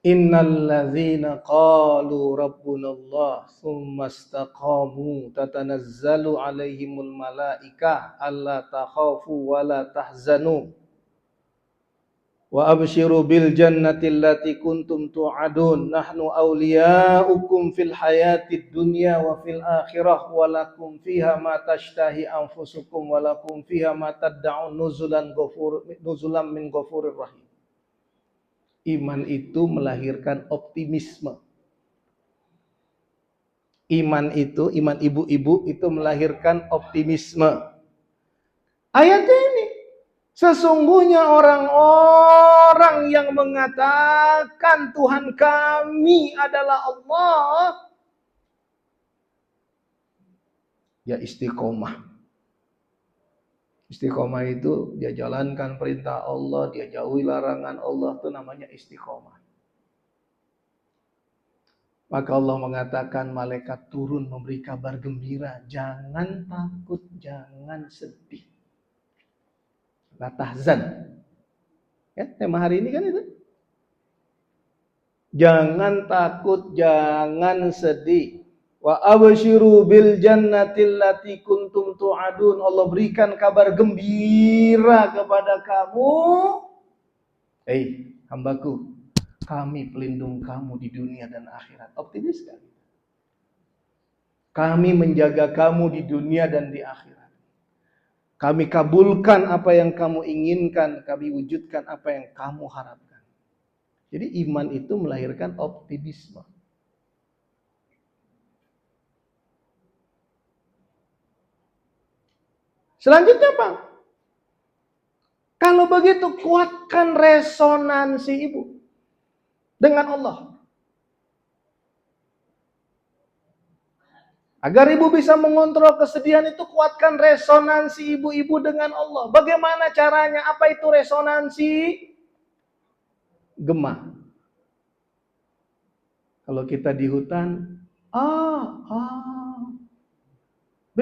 Innal ladzina qalu rabbunallah tsumma istaqamu tatanazzalu alaihimul malaikah alla takhafu wa la tahzanu wa abshiru bil jannati allati kuntum tu'adun nahnu awliya'ukum fil hayatid dunya wa fil akhirah wa lakum fiha ma tashtahi anfusukum wa lakum fiha ma tad'un nuzulan min ghafurir rahim. Iman itu melahirkan optimisme. Iman ibu-ibu itu melahirkan optimisme. Ayatnya ini Sesungguhnya orang-orang yang mengatakan Tuhan kami adalah Allah, ya istiqomah. Istiqomah itu dia jalankan perintah Allah, dia jauhi larangan Allah, itu namanya istiqomah. Maka Allah mengatakan malaikat turun memberi kabar gembira, jangan takut, jangan sedih. La tahzan. Ya, tema hari ini kan itu. Jangan takut, jangan sedih. Wa absyiru bil jannatil lati kuntum tu'adun. Allah berikan kabar gembira kepada kamu. Hei, hambaku, kami pelindung kamu di dunia dan akhirat. Optimis kan? Kami menjaga kamu di dunia dan di akhirat. Kami kabulkan apa yang kamu inginkan, kami wujudkan apa yang kamu harapkan. Jadi iman itu melahirkan optimisme. Selanjutnya apa? Kalau begitu kuatkan resonansi ibu dengan Allah. Agar ibu bisa mengontrol kesedihan itu, kuatkan resonansi ibu-ibu dengan Allah. Bagaimana caranya? Apa itu resonansi? Gema. Kalau kita di hutan, B.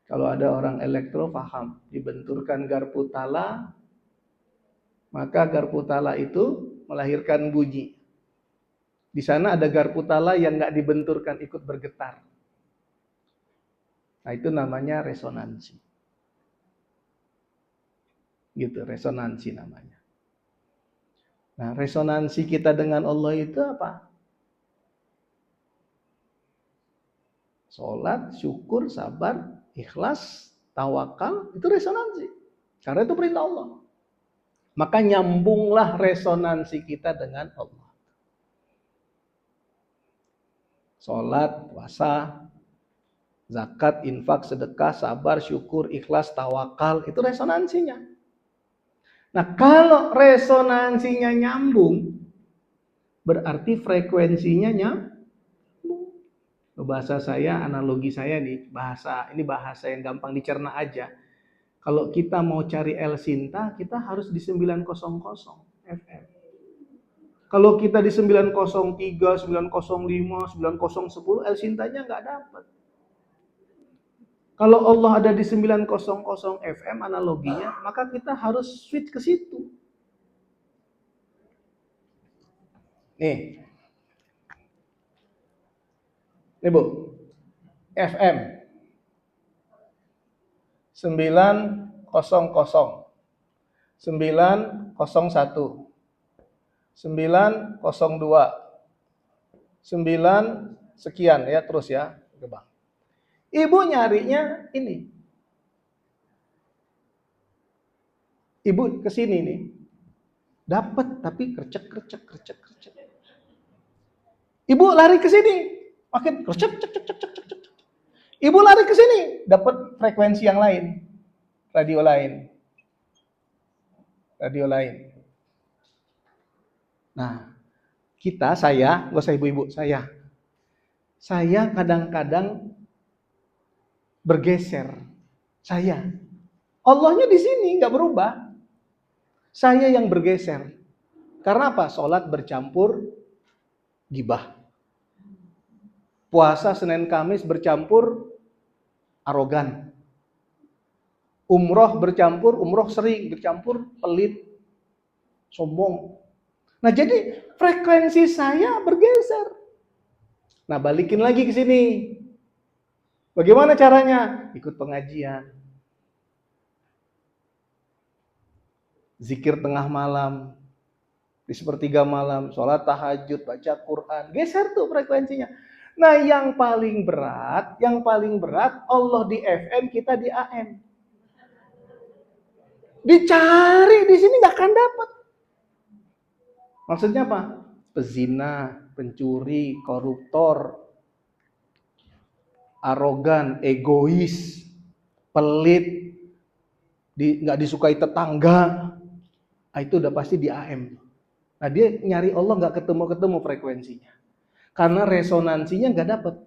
Kalau ada orang elektro paham, dibenturkan garpu tala, maka garpu tala itu melahirkan bunyi. Di sana ada garpu tala yang nggak dibenturkan, ikut bergetar. Nah itu namanya resonansi. Gitu, resonansi namanya. Nah resonansi kita dengan Allah itu apa? Sholat, syukur, sabar, ikhlas, tawakal, itu resonansi. Karena itu perintah Allah. Maka nyambunglah resonansi kita dengan Allah. Sholat, puasa, zakat, infak, sedekah, sabar, syukur, ikhlas, tawakal, itu resonansinya. Nah kalau resonansinya nyambung, berarti frekuensinya nyambung. Bahasa saya, analogi saya nih, ini bahasa yang gampang dicerna aja. Kalau kita mau cari El Sinta, kita harus di 900 FM. Kalau kita di 903, 905, 9010, El Sintanya nggak dapat. Kalau Allah ada di 900 FM analoginya, maka kita harus switch ke situ. Nih Bu, FM 900, 901, 902, 9 sekian ya, terus ya, Bang. Ibu nyarinya ini. Ibu kesini nih, dapat tapi kercek. Ibu lari ke sini, makin kercek. Ibu lari ke sini, dapat frekuensi yang lain, radio lain. Nah, saya, nggak usah ibu-ibu, saya kadang-kadang bergeser. Allahnya di sini nggak berubah. Saya yang bergeser. Karena apa? Sholat bercampur gibah. Puasa Senin Kamis bercampur arogan. Umroh sering bercampur pelit, sombong. Nah jadi frekuensi saya bergeser. Nah balikin lagi ke sini. Bagaimana caranya? Ikut pengajian. Zikir tengah malam, di sepertiga malam, sholat tahajud, baca Quran, geser tuh frekuensinya. Nah yang paling berat Allah di FM, kita di AM. Dicari di sini nggak akan dapat. Maksudnya apa? Pezina, pencuri, koruptor, arogan, egois, pelit, nggak disukai tetangga, itu udah pasti di AM. Nah dia nyari Allah nggak ketemu frekuensinya, karena resonansinya nggak dapet.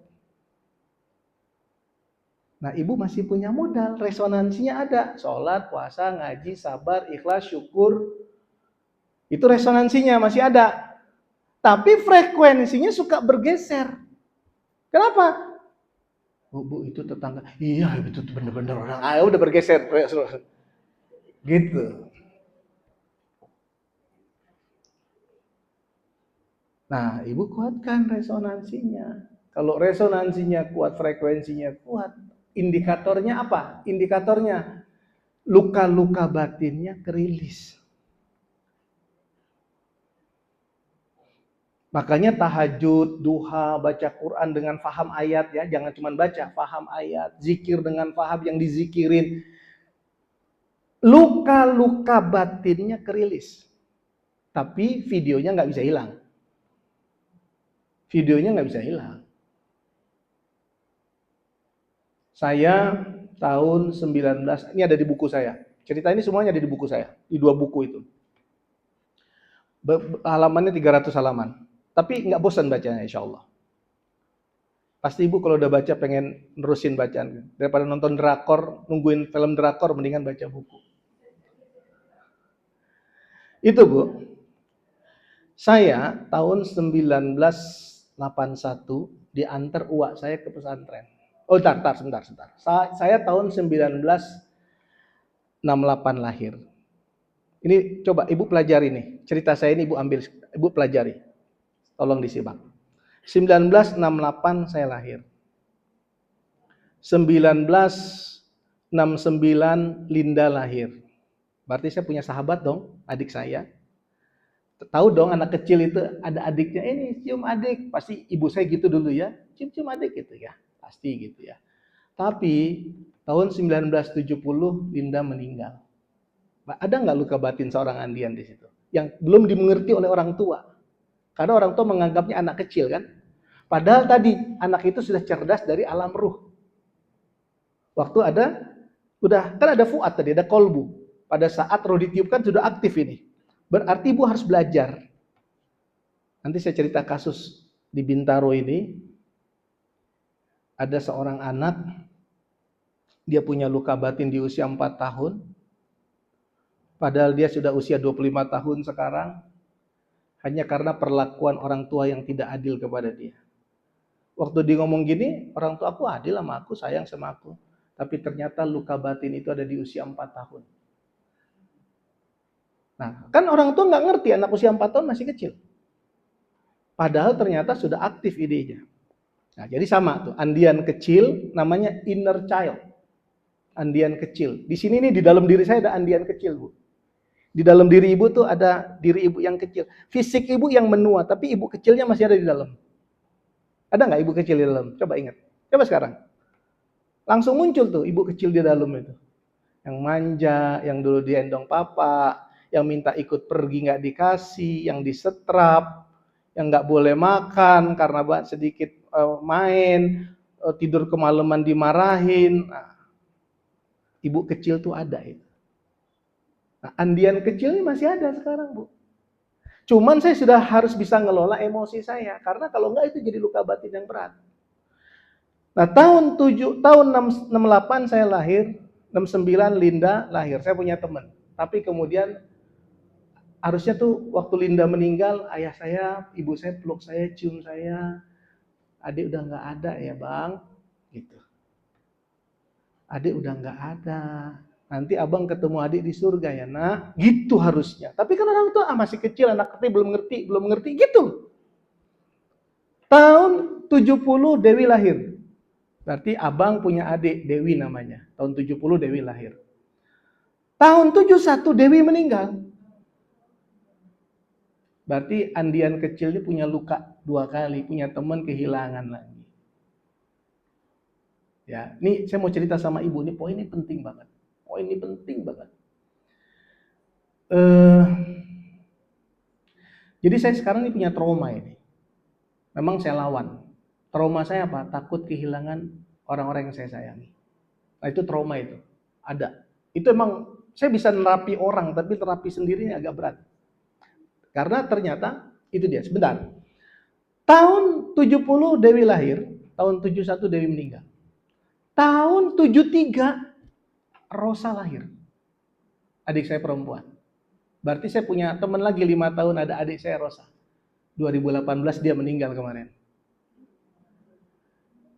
Nah ibu masih punya modal, resonansinya ada, sholat, puasa, ngaji, sabar, ikhlas, syukur, itu resonansinya masih ada. Tapi frekuensinya suka bergeser. Kenapa? Bu, itu tetangga. Iya, itu bener-bener orang. Udah bergeser. Gitu. Nah, ibu kuatkan resonansinya. Kalau resonansinya kuat, frekuensinya kuat, indikatornya apa? Indikatornya luka-luka batinnya kerilis. Makanya tahajud, duha, baca Quran dengan faham ayat ya, jangan cuma baca, faham ayat, zikir dengan faham yang dizikirin. Luka-luka batinnya kerilis. Tapi videonya nggak bisa hilang. Videonya nggak bisa hilang. Saya tahun 19, ini ada di buku saya. Cerita ini semuanya ada di buku saya, di 2 buku itu. Halamannya 300 halaman. Tapi nggak bosan bacanya insya Allah. Pasti ibu kalau udah baca pengen nerusin bacaan. Daripada nonton drakor, nungguin film drakor, mendingan baca buku. Itu Bu. Saya tahun 1981 diantar uak saya ke pesantren. Oh, sebentar. Saya tahun 1968 lahir. Ini coba ibu pelajari nih. Cerita saya ini ibu ambil, ibu pelajari. Tolong disimak. 1968 saya lahir. 1969 Linda lahir. Berarti saya punya sahabat dong, adik saya. Tahu dong anak kecil itu ada adiknya, ini cium adik. Pasti ibu saya gitu dulu ya, cium-cium adik gitu ya. Pasti gitu ya. Tapi tahun 1970 Linda meninggal. Ada nggak luka batin seorang Andian di situ? Yang belum dimengerti oleh orang tua. Karena orang tua menganggapnya anak kecil kan. Padahal tadi anak itu sudah cerdas dari alam ruh. Waktu kan ada fuad tadi, ada kolbu. Pada saat roh ditiupkan sudah aktif ini. Berarti ibu harus belajar. Nanti saya cerita kasus di Bintaro ini. Ada seorang anak, dia punya luka batin di usia 4 tahun. Padahal dia sudah usia 25 tahun sekarang. Hanya karena perlakuan orang tua yang tidak adil kepada dia. Waktu dia ngomong gini, orang tua aku adil sama aku, sayang sama aku. Tapi ternyata luka batin itu ada di usia 4 tahun. Nah, kan orang tua nggak ngerti anak usia 4 tahun masih kecil. Padahal ternyata sudah aktif idenya. Nah, jadi sama tuh, andian kecil namanya inner child. Andian kecil. Di sini nih di dalam diri saya ada andian kecil, Bu. Di dalam diri ibu tuh ada diri ibu yang kecil. Fisik ibu yang menua, tapi ibu kecilnya masih ada di dalam. Ada nggak ibu kecil di dalam? Coba ingat. Coba sekarang. Langsung muncul tuh ibu kecil di dalam itu. Yang manja, yang dulu diendong papa, yang minta ikut pergi nggak dikasih, yang disetrap, yang nggak boleh makan karena sedikit main, tidur kemalaman dimarahin. Nah, ibu kecil tuh ada itu. Nah, andian kecil ini masih ada sekarang, Bu. Cuman saya sudah harus bisa ngelola emosi saya, karena kalau enggak itu jadi luka batin yang berat. Nah, tahun 68 saya lahir, 69 Linda lahir. Saya punya teman. Tapi kemudian harusnya tuh waktu Linda meninggal, ayah saya, ibu saya peluk saya, cium saya. Adik udah nggak ada ya, Bang. Gitu. Adik udah nggak ada. Nanti abang ketemu adik di surga ya, Nak. Gitu harusnya. Tapi kan orang tua masih kecil, anak kecil belum ngerti gitu. Tahun 70 Dewi lahir. Berarti abang punya adik, Dewi namanya. Tahun 70 Dewi lahir. Tahun 71 Dewi meninggal. Berarti andian kecil ini punya luka 2 kali, punya teman kehilangan lagi. Ya, ini saya mau cerita sama ibu, ini poin ini penting banget. Poin ini penting banget. Jadi saya sekarang ini punya trauma ini. Memang saya lawan. Trauma saya apa? Takut kehilangan orang-orang yang saya sayangi. Nah itu trauma itu. Ada. Itu emang Saya bisa nerapi orang, tapi terapi sendiri agak berat. Karena ternyata, itu dia, sebentar. Tahun 70 Dewi lahir, tahun 71 Dewi meninggal. Tahun 73 Rosa lahir. Adik saya perempuan. Berarti saya punya teman lagi 5 tahun, ada adik saya Rosa. 2018 dia meninggal kemarin.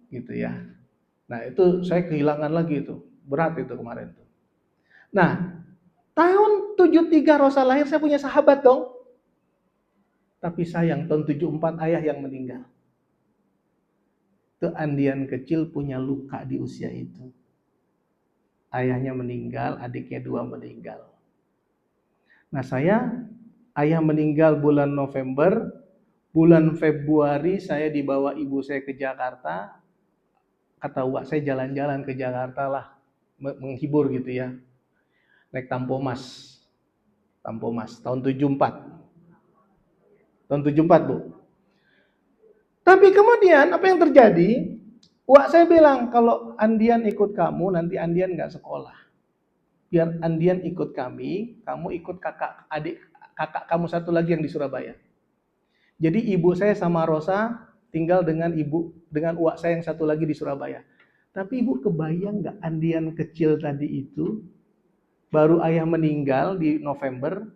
Gitu ya. Nah, itu saya kehilangan lagi itu. Berat itu kemarin tuh. Nah, tahun 73 Rosa lahir, saya punya sahabat dong. Tapi sayang, tahun 74 ayah yang meninggal. Itu Andian kecil punya luka di usia itu. Ayahnya meninggal, adiknya 2 meninggal. Nah, ayah meninggal bulan November, bulan Februari saya dibawa ibu saya ke Jakarta. Kata Wak, saya jalan-jalan ke Jakarta lah, menghibur gitu ya. Naik Tampomas, tahun 74. Tahun 74, Bu. Tapi kemudian apa yang terjadi? Wak saya bilang, kalau Andian ikut kamu, nanti Andian nggak sekolah. Biar Andian ikut kami, kamu ikut kakak kamu satu lagi yang di Surabaya. Jadi ibu saya sama Rosa tinggal dengan Wak saya yang satu lagi di Surabaya. Tapi ibu kebayang nggak Andian kecil tadi itu, baru ayah meninggal di November,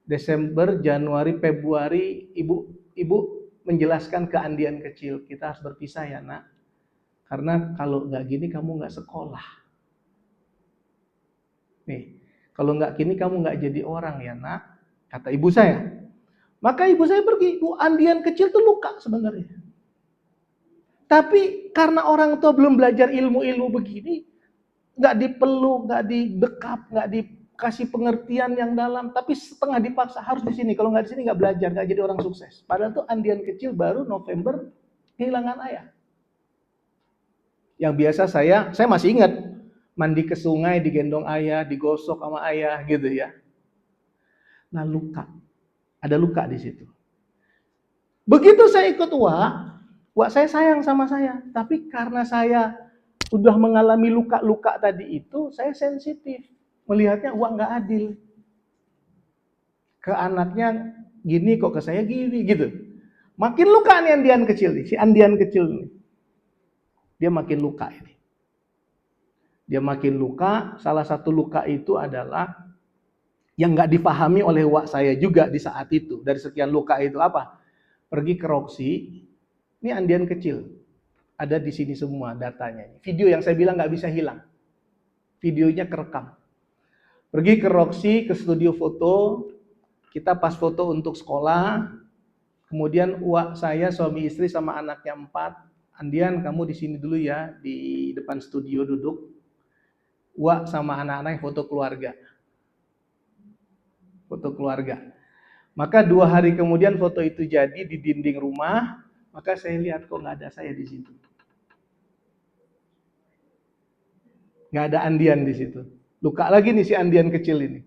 Desember, Januari, Februari, ibu menjelaskan ke Andian kecil, kita harus berpisah ya nak, karena kalau nggak gini kamu nggak sekolah. Nih, kalau nggak gini kamu nggak jadi orang ya nak, kata ibu saya. Maka ibu saya pergi. Andian kecil tuh luka sebenarnya. Tapi karena orang tua belum belajar ilmu-ilmu begini, nggak dipeluk, nggak dibekap, nggak dikasih pengertian yang dalam, tapi setengah dipaksa harus di sini. Kalau nggak di sini nggak belajar, nggak jadi orang sukses. Padahal tuh Andian kecil baru November kehilangan ayah. Yang biasa saya masih ingat mandi ke sungai digendong ayah, digosok sama ayah gitu ya. Nah, ada luka di situ. Begitu saya ikut Wak saya sayang sama saya, tapi karena saya udah mengalami luka-luka tadi itu, saya sensitif. Melihatnya Wak nggak adil. Ke anaknya gini kok ke saya gini gitu. Makin luka nih Andian kecil nih, si Andian kecil nih. Dia makin luka ini. Dia makin luka, salah satu luka itu adalah yang nggak dipahami oleh Wak saya juga di saat itu. Dari sekian luka itu apa? Pergi ke Roxy, ini Andian kecil. Ada di sini semua datanya. Video yang saya bilang nggak bisa hilang. Videonya kerekam. Pergi ke Roxy, ke studio foto, kita pas foto untuk sekolah, kemudian Wak saya, suami istri sama anaknya 4, Andian kamu di sini dulu ya, di depan studio duduk. Wak sama anak-anak foto keluarga. Foto keluarga. Maka 2 hari kemudian foto itu jadi di dinding rumah, maka saya lihat kok nggak ada saya di situ. Nggak ada Andian di situ. Luka lagi nih si Andian kecil ini.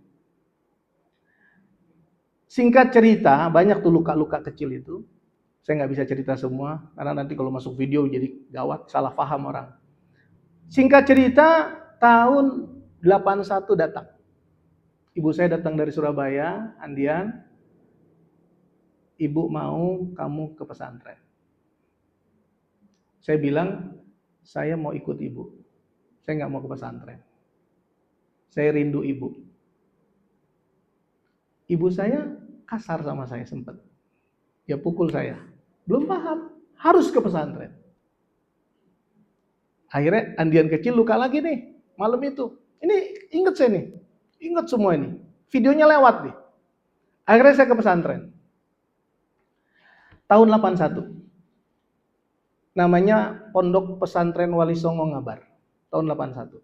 Singkat cerita, banyak tuh luka-luka kecil itu. Saya nggak bisa cerita semua, karena nanti kalau masuk video jadi gawat, salah paham orang. Singkat cerita, tahun 81 datang. Ibu saya datang dari Surabaya, Andian, ibu mau kamu ke pesantren. Saya bilang, saya mau ikut ibu. Saya nggak mau ke pesantren. Saya rindu ibu. Ibu saya kasar sama saya sempat. Dia pukul saya. Belum paham, harus ke pesantren. Akhirnya Andian kecil luka lagi nih, malam itu. Ini inget saya nih, inget semua ini. Videonya lewat nih. Akhirnya saya ke pesantren. Tahun 81. Namanya Pondok Pesantren Wali Songo Ngabar. Tahun 81.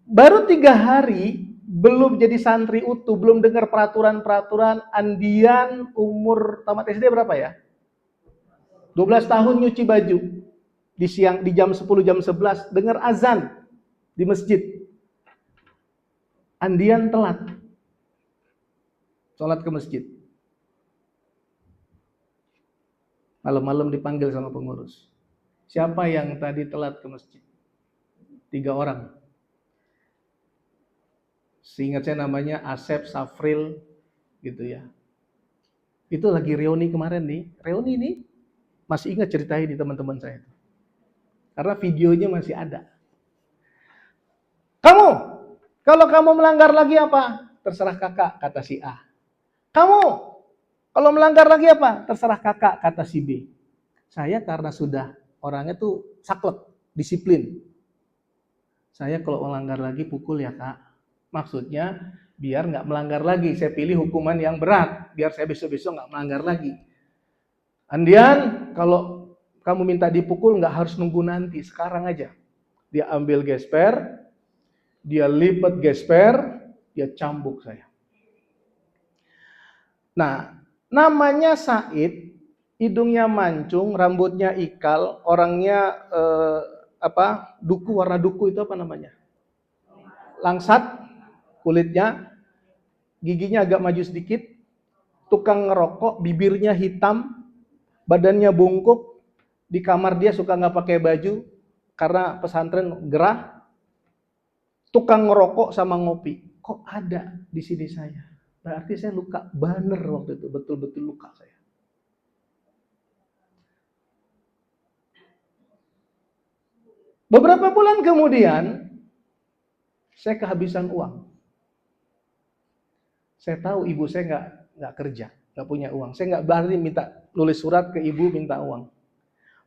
Baru 3 hari, belum jadi santri utuh, belum dengar peraturan-peraturan, Andian umur tamat SD berapa ya? 12 tahun nyuci baju. Di jam 10, jam 11, dengar azan di masjid. Andian telat. Sholat ke masjid. Malam-malam dipanggil sama pengurus. Siapa yang tadi telat ke masjid? 3 orang. Seingat saya namanya Asep Safril gitu ya. Itu lagi reuni kemarin nih. Reuni ini masih ingat ceritanya di teman-teman saya itu. Karena videonya masih ada. Kamu, kalau kamu melanggar lagi apa? Terserah kakak, kata si A. Kamu, kalau melanggar lagi apa? Terserah kakak, kata si B. Saya karena sudah orangnya tuh saklek, disiplin. Saya kalau melanggar lagi pukul ya kak. Maksudnya biar nggak melanggar lagi. Saya pilih hukuman yang berat. Biar saya besok-besok nggak melanggar lagi. Andian, kalau kamu minta dipukul nggak harus nunggu nanti. Sekarang aja. Dia ambil gesper, dia lipat gesper, dia cambuk saya. Nah, namanya Said, hidungnya mancung, rambutnya ikal, orangnya duku, warna duku itu apa namanya? Langsat, kulitnya, giginya agak maju sedikit, tukang ngerokok, bibirnya hitam, badannya bungkuk, di kamar dia suka nggak pakai baju karena pesantren gerah, tukang ngerokok sama ngopi. Kok ada di sini saya? Berarti saya luka baner waktu itu, betul-betul luka saya. Beberapa bulan kemudian, saya kehabisan uang. Saya tahu ibu saya nggak kerja, nggak punya uang. Saya nggak berani minta nulis surat ke ibu minta uang.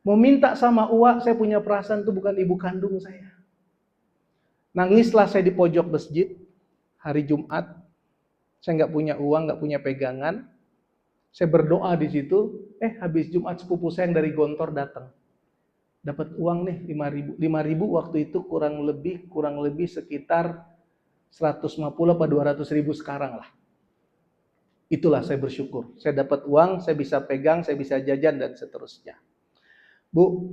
Mau minta sama uang, saya punya perasaan itu bukan ibu kandung saya. Nangislah saya di pojok masjid hari Jumat. Saya nggak punya uang, nggak punya pegangan. Saya berdoa di situ. Habis Jumat sepupu saya yang dari Gontor datang. Dapat uang nih 5.000. 5.000 waktu itu kurang lebih sekitar 150 atau 200 ribu sekarang lah. Itulah saya bersyukur. Saya dapat uang, saya bisa pegang, saya bisa jajan dan seterusnya. Bu,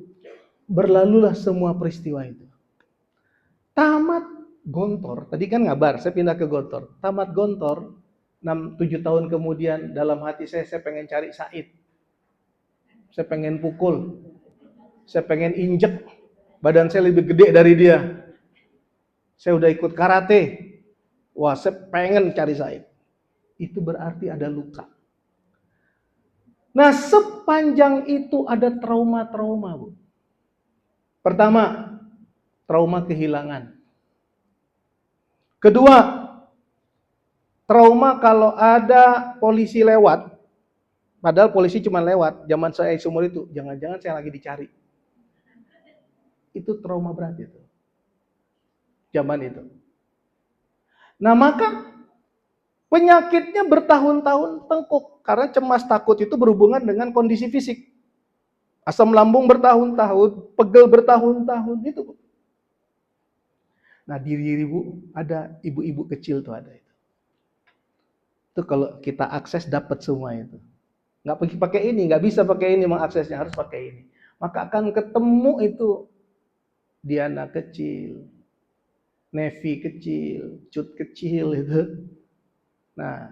berlalulah semua peristiwa itu. Tamat Gontor, tadi kan ngabar, saya pindah ke Gontor. Tamat Gontor, 6-7 tahun kemudian dalam hati saya pengen cari Said. Saya pengen pukul. Saya pengen injek. Badan saya lebih gede dari dia. Saya udah ikut karate. Wah, saya pengen cari Said. Itu berarti ada luka. Nah, sepanjang itu ada trauma-trauma, Bu. Pertama, trauma kehilangan. Kedua, trauma kalau ada polisi lewat, padahal polisi cuma lewat, zaman saya seumur itu, jangan-jangan saya lagi dicari. Itu trauma berat itu. Zaman itu. Nah, maka penyakitnya bertahun-tahun tengkuk. Karena cemas takut itu berhubungan dengan kondisi fisik. Asam lambung bertahun-tahun, pegel bertahun-tahun, itu. Nah, diri ibu, ada ibu-ibu kecil tuh ada itu. Itu kalau kita akses dapat semua itu. Nggak pergi pakai ini, nggak bisa pakai ini mengaksesnya, harus pakai ini. Maka akan ketemu itu Diana kecil, Nevi kecil, Cut kecil itu. Nah,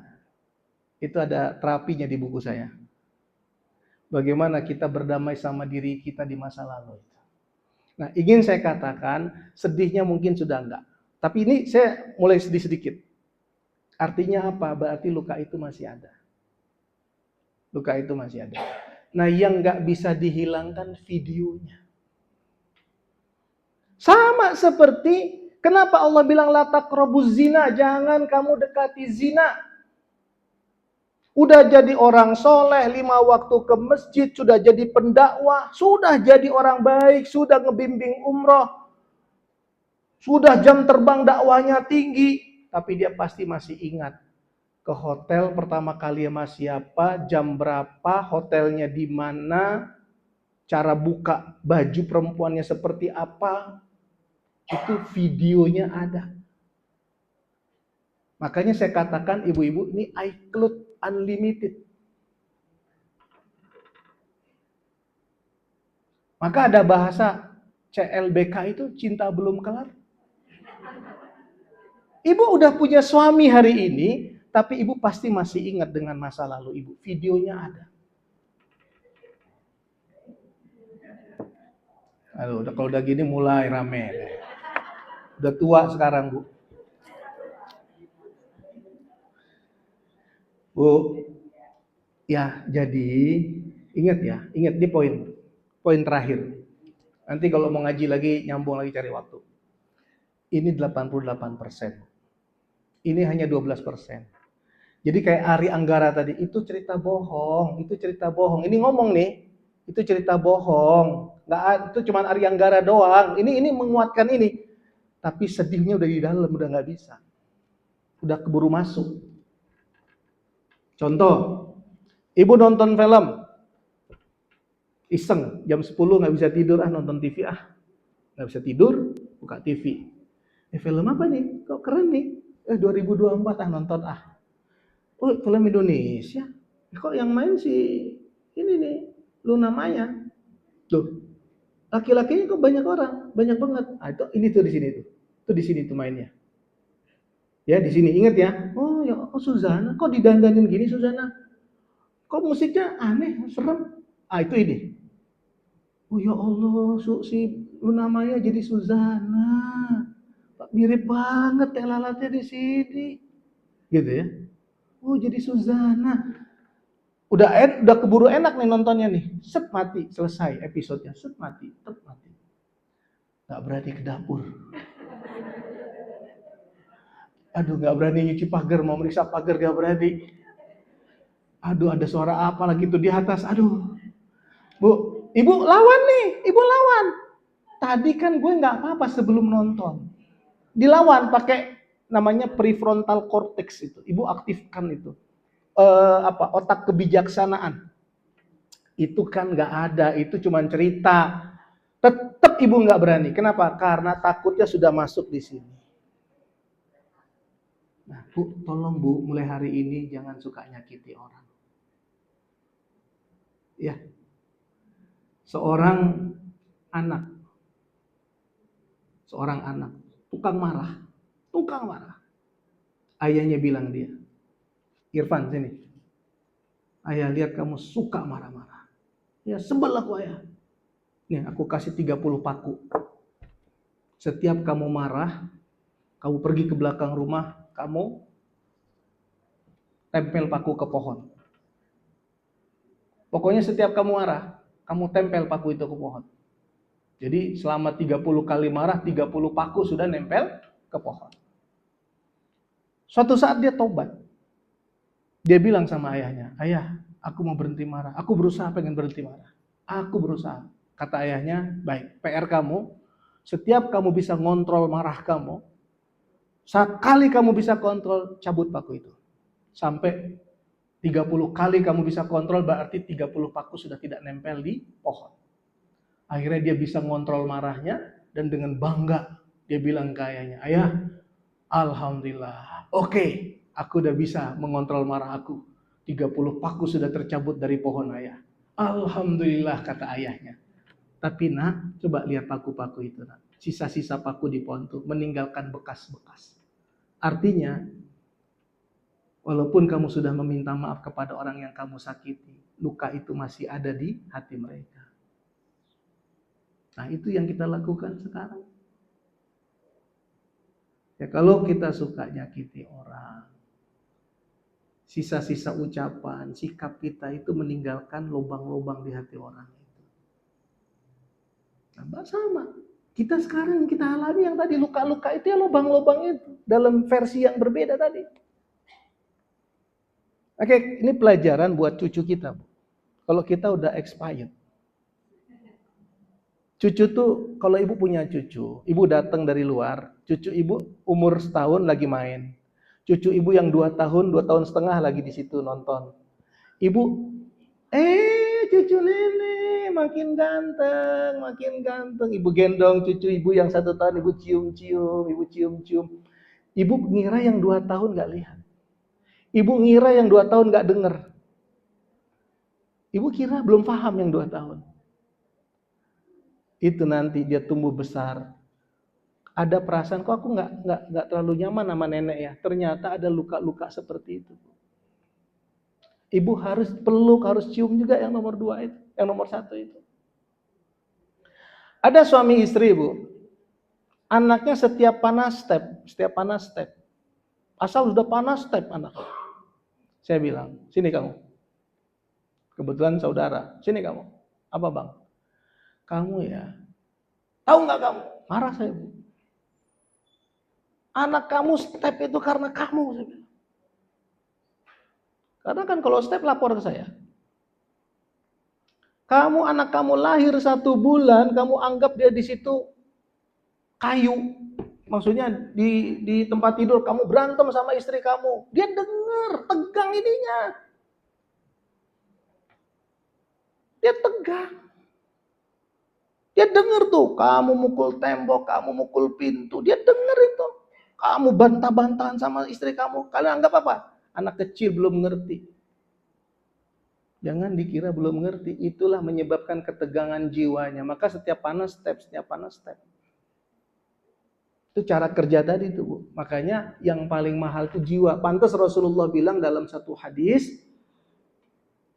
itu ada terapinya di buku saya. Bagaimana kita berdamai sama diri kita di masa lalu. Nah, ingin saya katakan, sedihnya mungkin sudah enggak. Tapi ini saya mulai sedih sedikit. Artinya apa? Berarti luka itu masih ada. Luka itu masih ada. Nah, yang enggak bisa dihilangkan videonya. Sama seperti kenapa Allah bilang la taqrabuz zina, jangan kamu dekati zina. Udah jadi orang soleh, 5 waktu ke masjid, sudah jadi pendakwah, sudah jadi orang baik, sudah ngebimbing umroh, sudah jam terbang dakwahnya tinggi, tapi dia pasti masih ingat ke hotel pertama kali sama siapa, jam berapa, hotelnya di mana, cara buka baju perempuannya seperti apa, itu videonya ada. Makanya saya katakan ibu-ibu ini iCloud unlimited. Maka ada bahasa CLBK itu cinta belum kelar. Ibu udah punya suami hari ini, tapi ibu pasti masih ingat dengan masa lalu ibu. Videonya ada. Aduh, kalau udah gini mulai rame. Udah tua sekarang, Bu. Bu, ya jadi ingat ini poin terakhir. Nanti kalau mau ngaji lagi nyambung lagi cari waktu. Ini 88%. Ini hanya 12%. Jadi kayak Ari Anggara tadi, itu cerita bohong. Ini ngomong nih, itu cerita bohong. Nggak, itu cuma Ari Anggara doang. Ini menguatkan ini. Tapi sedihnya udah di dalam, udah nggak bisa. Udah keburu masuk. Contoh, ibu nonton film, iseng, jam 10 nggak bisa tidur, nonton TV nggak bisa tidur, buka TV. Film apa nih? Kok keren nih? 2024 nonton Oh, film Indonesia. Kok yang main si ini nih, Luna Maya. Tuh. Laki-lakinya kok banyak orang, banyak banget. Ini tuh di sini tuh. Tuh di sini tuh mainnya. Ya, di sini ingat ya. Oh, ya Suzana, kok didandanin gini Suzana? Kok musiknya aneh, serem. Itu ini. Oh ya Allah, si Luna Maya jadi Suzana. Mirip banget teh lalatnya di sini. Gitu ya. Oh, jadi Suzana. Udah keburu enak nih nontonnya nih. Set mati, selesai episodenya. Set mati. Gak berani ke dapur. Aduh, gak berani nyuci pagar, mau meriksa pagar gak berani. Aduh, ada suara apa lagi tuh di atas. Aduh. Bu, ibu lawan nih, ibu lawan. Tadi kan gue gak apa-apa sebelum nonton. Dilawan pakai namanya prefrontal cortex itu. Ibu aktifkan itu. Otak kebijaksanaan. Itu kan nggak ada, itu cuma cerita. Tetap ibu nggak berani. Kenapa? Karena takutnya sudah masuk di sini. Nah, Bu, tolong Bu, mulai hari ini jangan suka nyakiti orang. Ya, seorang anak, tukang marah. Ayahnya bilang dia, Irfan sini. Ayah lihat kamu suka marah-marah. Ya, sebel aku ayah. Nih, aku kasih 30 paku. Setiap kamu marah, kamu pergi ke belakang rumah, kamu tempel paku ke pohon. Pokoknya setiap kamu marah, kamu tempel paku itu ke pohon. Jadi selama 30 kali marah, 30 paku sudah nempel ke pohon. Suatu saat dia tobat. Dia bilang sama ayahnya, ayah, aku mau berhenti marah. Aku berusaha pengen berhenti marah. Aku berusaha. Kata ayahnya, baik, PR kamu, setiap kamu bisa ngontrol marah kamu, sekali kamu bisa kontrol, cabut paku itu. Sampai 30 kali kamu bisa kontrol, berarti 30 paku sudah tidak nempel di pohon. Akhirnya dia bisa ngontrol marahnya, dan dengan bangga dia bilang ke ayahnya, ayah, alhamdulillah, oke, aku udah bisa mengontrol marah aku. 30 paku sudah tercabut dari pohon ayah. Alhamdulillah, kata ayahnya. Tapi nak, coba lihat paku-paku itu nak. Sisa-sisa paku di pohon itu meninggalkan bekas-bekas. Artinya, walaupun kamu sudah meminta maaf kepada orang yang kamu sakiti, luka itu masih ada di hati mereka. Nah, itu yang kita lakukan sekarang. Ya, kalau kita suka nyakiti orang, sisa-sisa ucapan, sikap kita itu meninggalkan lubang-lubang di hati orang itu. Nah, sama. Kita sekarang kita alami yang tadi luka-luka itu ya lubang-lubang itu dalam versi yang berbeda tadi. Oke, ini pelajaran buat cucu kita, Bu. Kalau kita udah expired. Cucu tuh, kalau ibu punya cucu, ibu datang dari luar, cucu ibu umur setahun lagi main. Cucu ibu yang 2 tahun, 2,5 tahun lagi di situ nonton. Ibu, cucu nenek makin ganteng. Ibu gendong cucu ibu yang 1 tahun, ibu cium-cium. Ibu ngira yang 2 tahun gak lihat. Ibu ngira yang 2 tahun gak denger. Ibu kira belum paham yang 2 tahun. Itu nanti dia tumbuh besar. Ada perasaan, kok aku nggak terlalu nyaman sama nenek ya. Ternyata ada luka-luka seperti itu. Ibu harus peluk, harus cium juga yang nomor 2 itu, yang nomor 1 itu. Ada suami istri, Bu. Anaknya setiap panas step. Asal sudah panas step anak. Saya bilang, sini kamu. Kebetulan saudara, sini kamu. Apa bang? Kamu ya, tahu nggak kamu? Marah saya, Bu. Anak kamu step itu karena kamu, saya bilang. Karena kan kalau step lapor ke saya. Kamu anak kamu lahir 1 bulan, kamu anggap dia di situ kayu. Maksudnya di tempat tidur kamu berantem sama istri kamu. Dia dengar, tegang ininya. Dia tegang. Dia dengar tuh, kamu mukul tembok, kamu mukul pintu. Dia dengar itu. Kamu bantah-bantahan sama istri kamu. Kalian anggap apa? Anak kecil belum ngerti. Jangan dikira belum ngerti. Itulah menyebabkan ketegangan jiwanya. Maka setiap panas step. Itu cara kerja tadi tuh, Bu. Makanya yang paling mahal itu jiwa. Pantas Rasulullah bilang dalam satu hadis,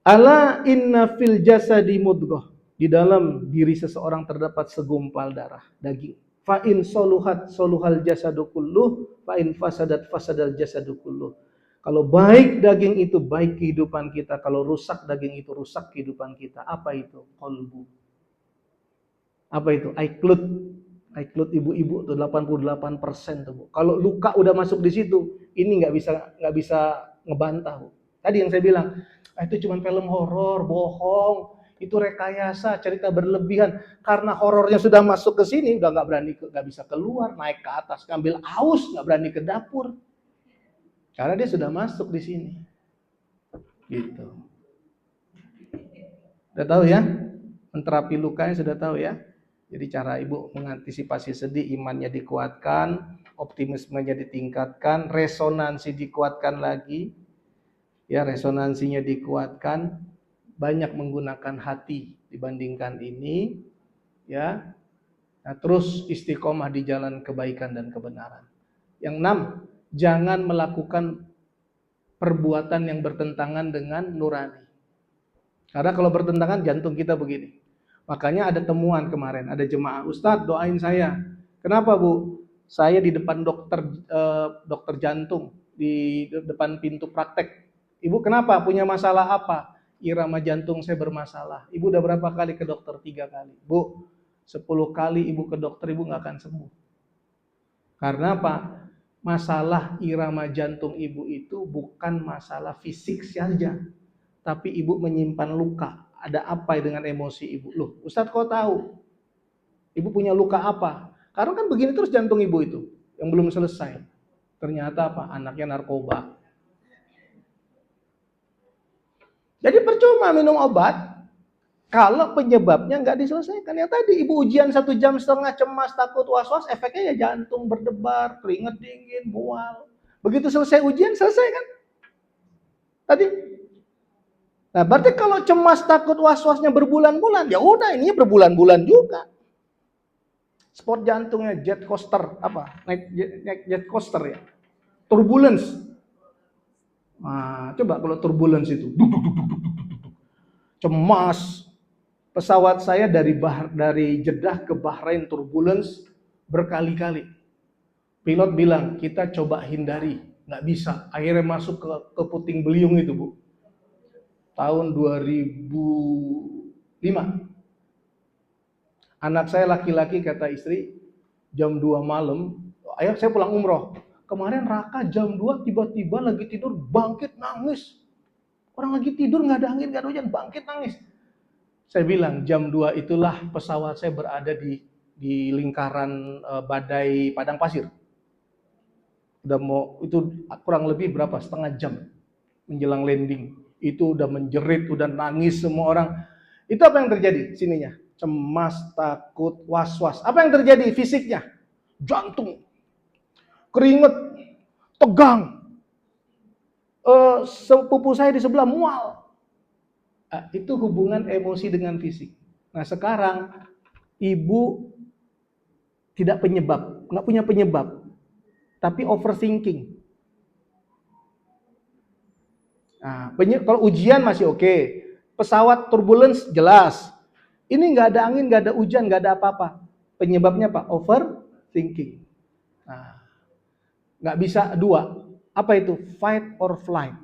ala inna fil jasadi mudghah. Di dalam diri seseorang terdapat segumpal darah, daging. Fa in soluhat soluhal jasadu kulluh, fa in fasadat fasadal jasadu kulluh. Kalau baik daging itu baik kehidupan kita, kalau rusak daging itu rusak kehidupan kita. Apa itu? Qalbu. Apa itu? iCloud ibu-ibu tuh 88% tuh, Bu. Kalau luka udah masuk di situ, ini nggak bisa ngebantah, Bu. Tadi yang saya bilang, itu cuma film horor, bohong, itu rekayasa, cerita berlebihan. Karena horornya sudah masuk ke sini, udah nggak bisa keluar, naik ke atas, ngambil aus, nggak berani ke dapur. Karena dia sudah masuk di sini. Gitu. Udah tahu ya? Menterapi lukanya sudah tahu ya? Jadi cara ibu mengantisipasi sedih, imannya dikuatkan, optimismenya ditingkatkan, resonansi dikuatkan lagi. Ya, resonansinya dikuatkan, banyak menggunakan hati dibandingkan ini, ya. Nah, terus istiqomah di jalan kebaikan dan kebenaran. Yang 6, jangan melakukan perbuatan yang bertentangan dengan nurani. Karena kalau bertentangan jantung kita begini. Makanya ada temuan kemarin, ada jemaah, Ustadz doain saya. Kenapa, Bu? Saya di depan dokter jantung, di depan pintu praktek. Ibu kenapa? Punya masalah apa? Irama jantung saya bermasalah. Ibu udah berapa kali ke dokter? 3 kali. Bu, 10 kali ibu ke dokter, ibu gak akan sembuh. Karena apa? Masalah irama jantung ibu itu bukan masalah fisik saja, tapi ibu menyimpan luka. Ada apa dengan emosi ibu? Loh, Ustadz kok tahu? Ibu punya luka apa? Karena kan begini terus jantung ibu itu, yang belum selesai. Ternyata apa? Anaknya narkoba. Jadi percuma minum obat, kalau penyebabnya nggak diselesaikan. Yang tadi ibu ujian 1,5 jam, cemas, takut, was-was, efeknya ya jantung berdebar, keringat dingin, mual. Begitu selesai ujian, selesai kan? Tadi. Nah, berarti kalau cemas, takut, was-wasnya berbulan-bulan, ya udah ininya berbulan-bulan juga. Sport jantungnya jet coaster, apa? Naik jet coaster ya. Turbulence. Nah, coba kalau turbulence itu. Cemas. Pesawat saya dari Jeddah ke Bahrain turbulence berkali-kali. Pilot bilang, kita coba hindari. Nggak bisa. Akhirnya masuk ke puting beliung itu, Bu. Tahun 2005. Anak saya laki-laki kata istri, jam 2 malam, ayah saya pulang umroh. Kemarin Raka jam 2 tiba-tiba lagi tidur bangkit nangis. Orang lagi tidur nggak ada angin, nggak ada hujan, bangkit nangis. Saya bilang jam 2 itulah pesawat saya berada di lingkaran badai padang pasir. Udah mau itu kurang lebih berapa? Setengah jam menjelang landing. Itu udah menjerit, udah nangis semua orang. Itu apa yang terjadi sininya? Cemas, takut, was-was. Apa yang terjadi fisiknya? Jantung, keringet, tegang. Sepupu saya di sebelah mual. Itu hubungan emosi dengan fisik. Nah sekarang ibu tidak penyebab, nggak punya penyebab, tapi overthinking. Nah, kalau ujian masih oke. Pesawat turbulence jelas. Ini nggak ada angin, nggak ada hujan, nggak ada apa-apa. Penyebabnya apa? Overthinking. Nah, nggak bisa dua. Apa itu? Fight or flight.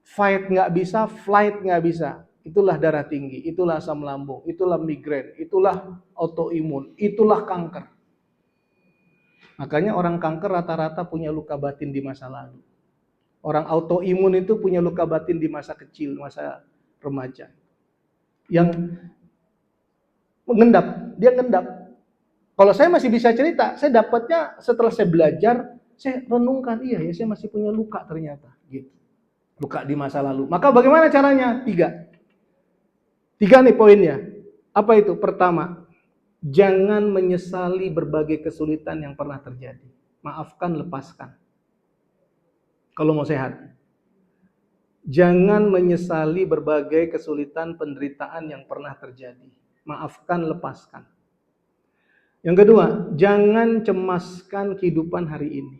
Fight nggak bisa, flight nggak bisa. Itulah darah tinggi, itulah asam lambung, itulah migrain, itulah autoimun, itulah kanker. Makanya orang kanker rata-rata punya luka batin di masa lalu. Orang autoimun itu punya luka batin di masa kecil, masa remaja. Yang mengendap, dia ngendap. Kalau saya masih bisa cerita, saya dapatnya setelah saya belajar, saya renungkan, iya ya saya masih punya luka ternyata. Gitu. Luka di masa lalu. Maka bagaimana caranya? Tiga nih poinnya. Apa itu? Pertama, jangan menyesali berbagai kesulitan yang pernah terjadi. Maafkan, lepaskan. Kalau mau sehat. Jangan menyesali berbagai kesulitan penderitaan yang pernah terjadi. Maafkan, lepaskan. Yang kedua, jangan cemaskan kehidupan hari ini.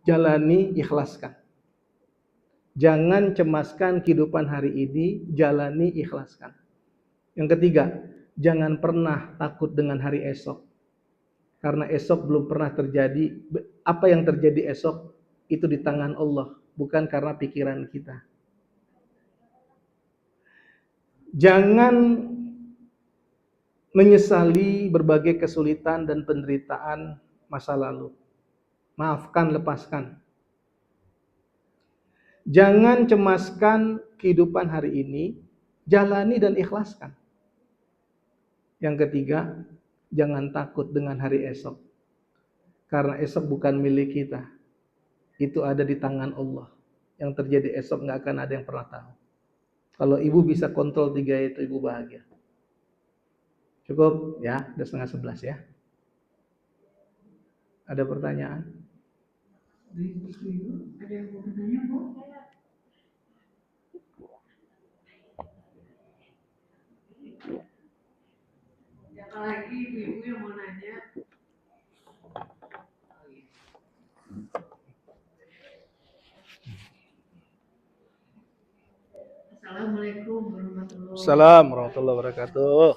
Jalani, ikhlaskan. Jangan cemaskan kehidupan hari ini, jalani, ikhlaskan. Yang ketiga, jangan pernah takut dengan hari esok. Karena esok belum pernah terjadi. Apa yang terjadi esok itu di tangan Allah, bukan karena pikiran kita. Jangan menyesali berbagai kesulitan dan penderitaan masa lalu. Maafkan, lepaskan. Jangan cemaskan kehidupan hari ini, jalani dan ikhlaskan. Yang ketiga, jangan takut dengan hari esok. Karena esok bukan milik kita. Itu ada di tangan Allah. Yang terjadi esok nggak akan ada yang pernah tahu. Kalau ibu bisa kontrol tiga itu, ibu bahagia. Cukup ya, udah 10:30 ya. Ada pertanyaan? Ada yang mau bertanya, Bu? Siapa lagi ibu-ibu yang mau nanya? Assalamualaikum Warahmatullahi wabarakatuh.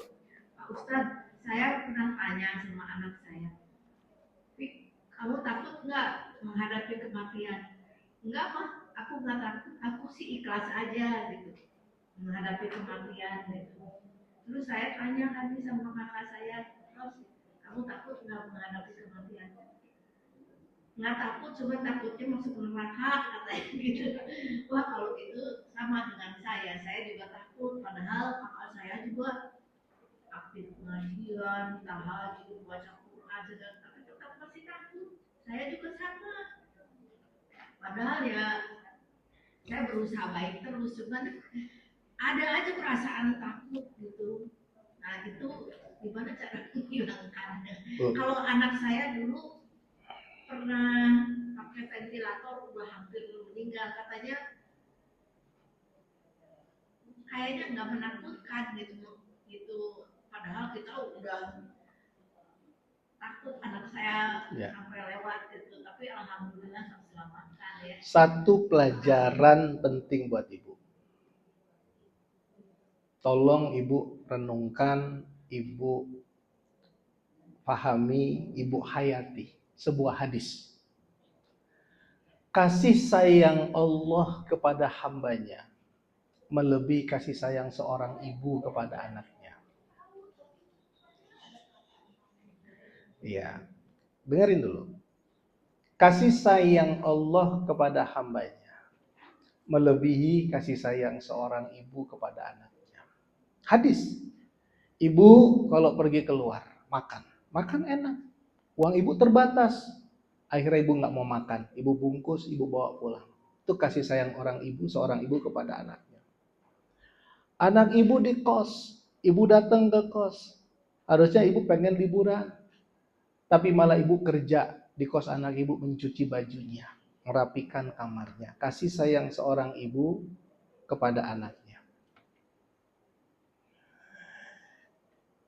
Pak Ustadz, saya pernah tanya sama anak saya, kamu takut nggak menghadapi kematian? Enggak mah, aku nggak takut, aku sih ikhlas aja gitu menghadapi kematian gitu. Terus saya tanya lagi sama kakak saya, terus kamu takut nggak menghadapi kematian? Nggak takut, cuma takutnya masuk neraka katanya gitu. Wah kalau gitu sama dengan saya juga takut. Padahal kakak saya juga aktif pengajian, tahajud, baca Quran, segala, tapi tetap masih takut. Saya juga sama. Padahal ya saya berusaha baik terus, cuman ada aja perasaan takut gitu. Nah itu gimana cara menghilangkannya? Kalau anak saya dulu pernah pakai ventilator udah hampir meninggal, katanya kayaknya nggak menakutkan gitu padahal kita udah takut anak saya sampai lewat gitu, tapi alhamdulillah terselamatkan ya. Satu pelajaran penting buat ibu, tolong ibu renungkan, ibu pahami, ibu hayati sebuah hadis. Kasih sayang Allah kepada hambanya melebihi kasih sayang seorang ibu kepada anaknya. Iya, dengerin dulu. Kasih sayang Allah kepada hambanya melebihi kasih sayang seorang ibu kepada anaknya. Hadis. Ibu kalau pergi keluar makan enak. Uang ibu terbatas. Akhirnya ibu nggak mau makan, ibu bungkus, ibu bawa pulang. Itu kasih sayang seorang ibu kepada anaknya. Anak ibu di kos, ibu datang ke kos. Harusnya ibu pengen liburan, tapi malah ibu kerja di kos anak ibu, mencuci bajunya, merapikan kamarnya. Kasih sayang seorang ibu kepada anaknya.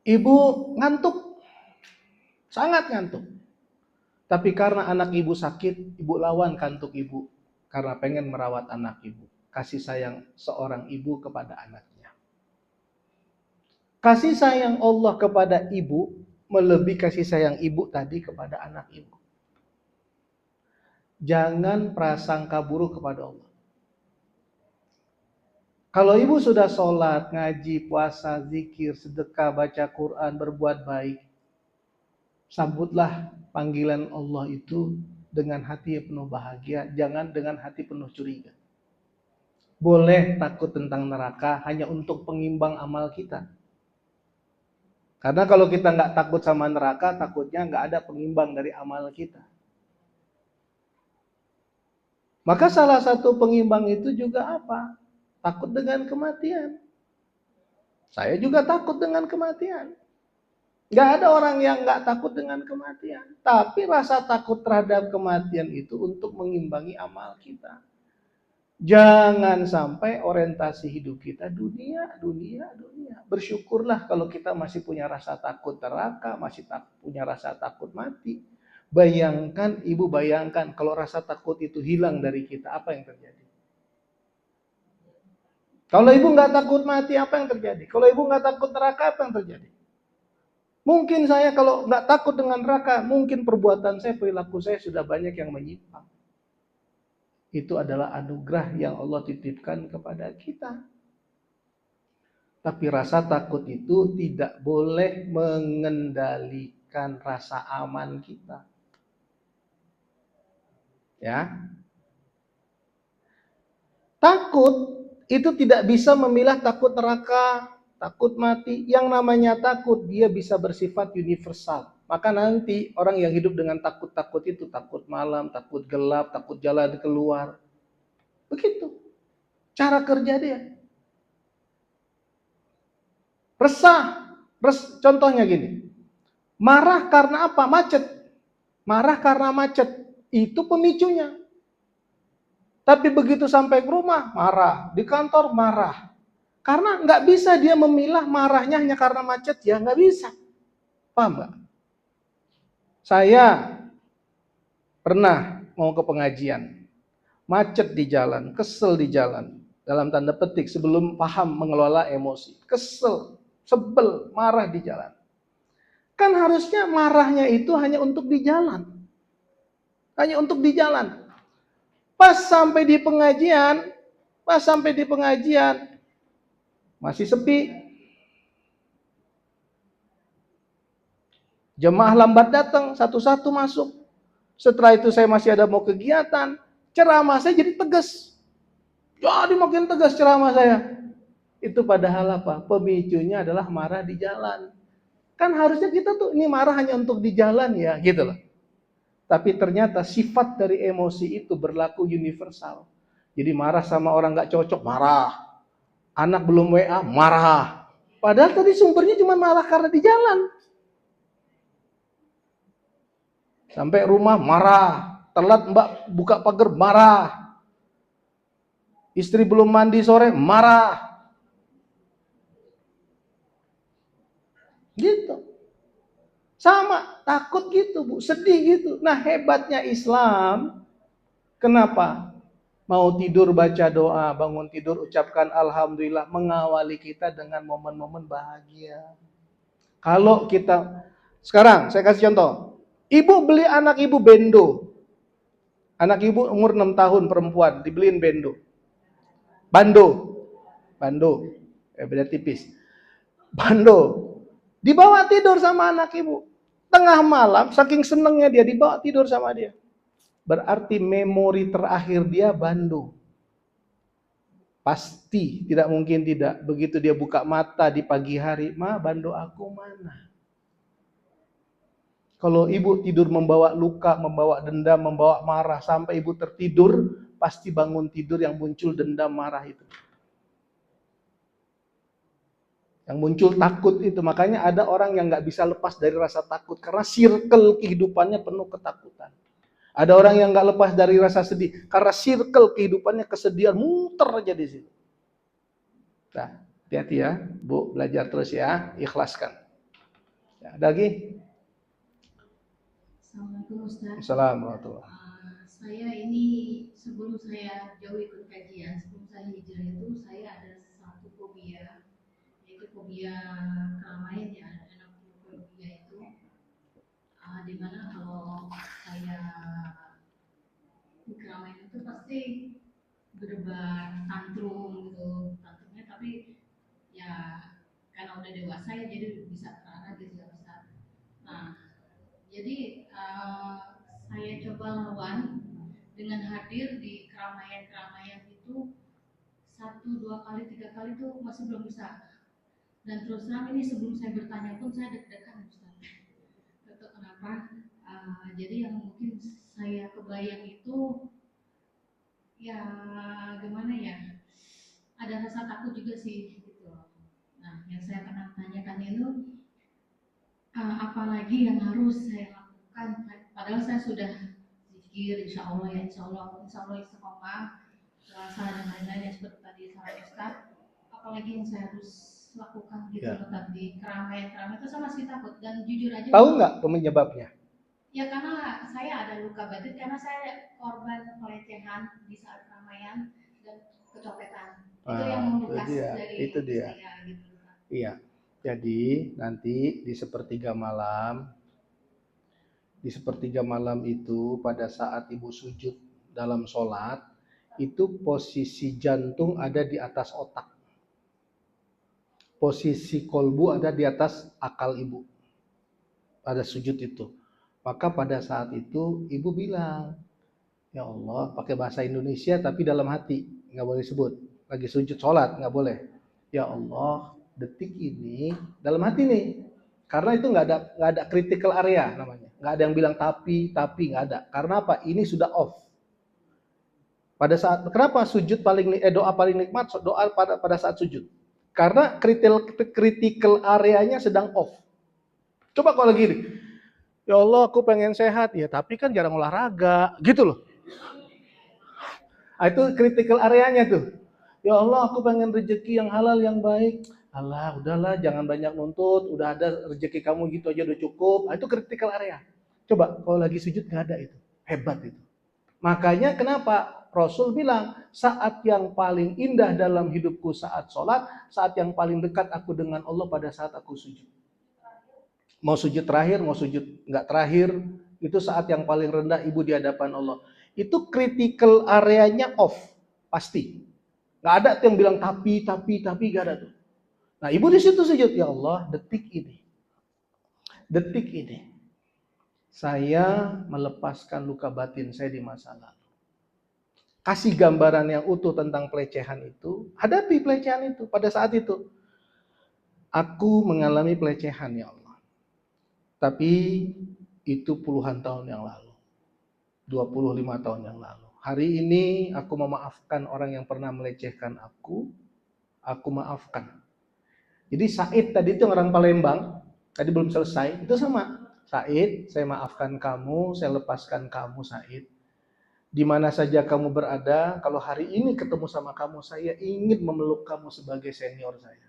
Ibu ngantuk, sangat ngantuk. Tapi karena anak ibu sakit, ibu lawan kantuk ibu. Karena pengen merawat anak ibu. Kasih sayang seorang ibu kepada anaknya. Kasih sayang Allah kepada ibu melebihi kasih sayang ibu tadi kepada anak ibu. Jangan prasangka buruk kepada Allah. Kalau ibu sudah sholat, ngaji, puasa, zikir, sedekah, baca Quran, berbuat baik, sambutlah panggilan Allah itu dengan hati yang penuh bahagia, jangan dengan hati penuh curiga. Boleh takut tentang neraka hanya untuk pengimbang amal kita. Karena kalau kita nggak takut sama neraka, takutnya nggak ada pengimbang dari amal kita. Maka salah satu pengimbang itu juga apa? Takut dengan kematian. Saya juga takut dengan kematian. Nggak ada orang yang nggak takut dengan kematian. Tapi rasa takut terhadap kematian itu untuk mengimbangi amal kita. Jangan sampai orientasi hidup kita dunia. Bersyukurlah kalau kita masih punya rasa takut neraka, masih punya rasa takut mati. Ibu bayangkan kalau rasa takut itu hilang dari kita, apa yang terjadi? Kalau ibu nggak takut mati, apa yang terjadi? Kalau ibu nggak takut neraka, apa yang terjadi? Mungkin saya kalau nggak takut dengan neraka, mungkin perbuatan saya, perilaku saya sudah banyak yang menyimpang. Itu adalah anugerah yang Allah titipkan kepada kita. Tapi rasa takut itu tidak boleh mengendalikan rasa aman kita. Ya. Takut itu tidak bisa memilah takut neraka, takut mati. Yang namanya takut dia bisa bersifat universal. Maka nanti orang yang hidup dengan takut-takut itu, takut malam, takut gelap, takut jalan keluar. Begitu cara kerja dia. Resah. Contohnya gini. Marah karena apa? Macet. Marah karena macet. Itu pemicunya. Tapi begitu sampai ke rumah, marah. Di kantor, marah. Karena nggak bisa dia memilah marahnya hanya karena macet. Ya nggak bisa. Paham nggak? Saya pernah mau ke pengajian. Macet di jalan, kesel di jalan. Dalam tanda petik, sebelum paham mengelola emosi. Kesel, sebel, marah di jalan. Kan harusnya marahnya itu hanya untuk di jalan. Hanya untuk di jalan. Pas sampai di pengajian, masih sepi. Jemaah lambat datang, satu-satu masuk. Setelah itu saya masih ada mau kegiatan, ceramah saya jadi tegas. Jadi makin tegas ceramah saya. Itu padahal apa? Pemicunya adalah marah di jalan. Kan harusnya kita tuh ini marah hanya untuk di jalan ya, gitu loh. Tapi ternyata sifat dari emosi itu berlaku universal. Jadi marah sama orang gak cocok, marah. Anak belum WA, marah. Padahal tadi sumbernya cuma marah karena di jalan. Sampai rumah, marah. Telat mbak buka pagar, marah. Istri belum mandi sore, marah. Gitu. Sama, takut gitu Bu, sedih gitu. Nah hebatnya Islam, kenapa? Mau tidur baca doa, bangun tidur ucapkan Alhamdulillah, mengawali kita dengan momen-momen bahagia. Kalau kita, sekarang saya kasih contoh. Ibu beli anak ibu bendo. Anak ibu umur 6 tahun perempuan, dibeliin bendo. Bando. Beda tipis. Bando. Dibawa tidur sama anak ibu. Tengah malam, saking senengnya dia dibawa tidur sama dia. Berarti memori terakhir dia bando. Pasti, tidak mungkin tidak. Begitu dia buka mata di pagi hari, Ma, bando aku mana? Kalau ibu tidur membawa luka, membawa dendam, membawa marah, sampai ibu tertidur, pasti bangun tidur yang muncul dendam, marah itu. Yang muncul takut itu. Makanya ada orang yang gak bisa lepas dari rasa takut. Karena circle kehidupannya penuh ketakutan. Ada orang yang gak lepas dari rasa sedih. Karena circle kehidupannya kesedihan. Muter aja di situ. Nah, hati-hati ya. Bu, belajar terus ya. Ikhlaskan. Ya, ada lagi? Assalamualaikum Ustaz. Assalamualaikum. Saya ini sebelum saya jauh ikut kajian, sebelum saya hijrah itu saya ada satu fobia, yaitu fobia keramaian ya, anak fobia itu, dimana kalau saya di keramaian itu pasti berdebar tantrum gitu, tantrumnya tapi ya karena udah dewasa ya jadi bisa terarah gitu ya Ustaz. Nah, jadi saya coba lawan dengan hadir di keramaian-keramaian itu 1, 2 kali, 3 kali tuh masih belum bisa. Dan terus terang ini sebelum saya bertanya pun saya deg-degan Ustaz. Itu kenapa? Jadi yang mungkin saya kebayang itu ya gimana ya? Ada rasa takut juga sih gitu. Nah, yang saya pernah tanyakan itu apalagi yang harus saya lakukan? Padahal saya sudah zikir, insya Allah ya, insya Allah istiqomah, puasa dan lain-lain yang seperti tadi saran Ustaz. Apalagi yang saya harus lakukan gitu Ya. loh tadi keramaian-keramaian itu saya masih takut dan jujur aja. Tahu nggak penyebabnya? Ya karena saya ada luka batin karena saya korban pelecehan di saat keramaian dan kecopetan. Itu yang membekas dari itu dia. saya gitu. Iya. Jadi nanti di sepertiga malam itu pada saat ibu sujud dalam sholat, itu posisi jantung ada di atas otak. Posisi kolbu ada di atas akal ibu. Pada sujud itu. Maka pada saat itu ibu bilang, ya Allah, pakai bahasa Indonesia tapi dalam hati, nggak boleh sebut. Lagi sujud sholat, nggak boleh. Ya Allah, detik ini dalam hati nih. Karena itu nggak ada critical area namanya. Nggak ada yang bilang tapi nggak ada. Karena apa? Ini sudah off. Pada saat kenapa sujud doa paling nikmat doa pada saat sujud? Karena critical areanya sedang off. Coba kalau lagi nih, ya Allah aku pengen sehat, ya tapi kan jarang olahraga, gitu loh. Itu critical areanya tuh. Ya Allah aku pengen rezeki yang halal yang baik. Allah udahlah jangan banyak nuntut, udah ada rezeki kamu gitu aja udah cukup. Itu critical area. Coba kalau lagi sujud nggak ada itu, hebat itu. Makanya kenapa Rasul bilang saat yang paling indah dalam hidupku saat sholat, saat yang paling dekat aku dengan Allah pada saat aku sujud. Mau sujud terakhir, mau sujud nggak terakhir, itu saat yang paling rendah ibu di hadapan Allah. Itu critical areanya off, pasti. Nggak ada tuh yang bilang tapi, nggak ada tuh. Nah ibu di situ sujud, ya Allah, detik ini, saya melepaskan luka batin saya di masa lalu. Kasih gambaran yang utuh tentang pelecehan itu, hadapi pelecehan itu pada saat itu. Aku mengalami pelecehan, ya Allah. Tapi itu puluhan tahun yang lalu. 25 tahun yang lalu. Hari ini aku memaafkan orang yang pernah melecehkan aku maafkan. Jadi Said tadi itu orang Palembang, tadi belum selesai, itu sama. Said, saya maafkan kamu, saya lepaskan kamu Said. Di mana saja kamu berada, kalau hari ini ketemu sama kamu, saya ingin memeluk kamu sebagai senior saya.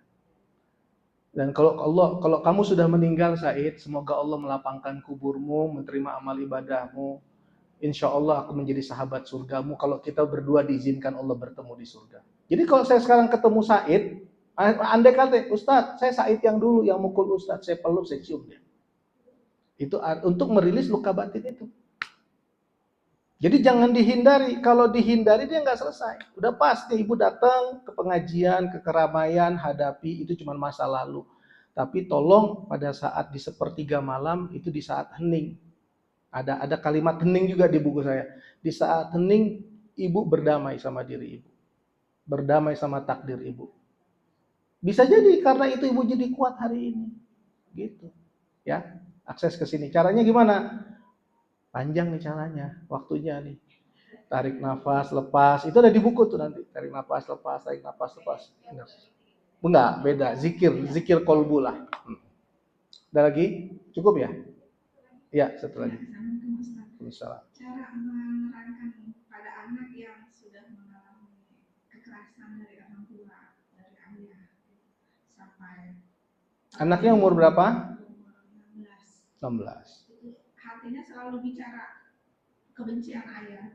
Dan kalau kamu sudah meninggal Said, semoga Allah melapangkan kuburmu, menerima amal ibadahmu. Insya Allah aku menjadi sahabat surgamu kalau kita berdua diizinkan Allah bertemu di surga. Jadi kalau saya sekarang ketemu Said, andai kata, Ustadz, saya Said yang dulu yang mukul Ustadz, saya peluk, saya cium dia. Itu untuk merilis luka batin itu. Jadi jangan dihindari. Kalau dihindari dia nggak selesai. Udah pasti ibu datang ke pengajian, ke keramaian, hadapi itu cuma masa lalu. Tapi tolong pada saat di sepertiga malam itu di saat hening. Ada kalimat hening juga di buku saya. Di saat hening ibu berdamai sama diri ibu. Berdamai sama takdir ibu. Bisa jadi karena itu ibu jadi kuat hari ini. Gitu. Ya, akses ke sini. Caranya gimana? Panjang nih caranya, waktunya nih. Tarik nafas, lepas. Itu ada di buku tuh nanti. Tarik nafas, lepas, tarik nafas, lepas. Enggak, beda. Zikir kolbu lah. Ada lagi? Cukup ya? Ya, satu lagi. Cara menerangkan pada anak yang sudah mengalami kekerasan dari orang tua, dari ayah, sampai anaknya umur berapa? 16. Hatinya selalu bicara kebencian ayah.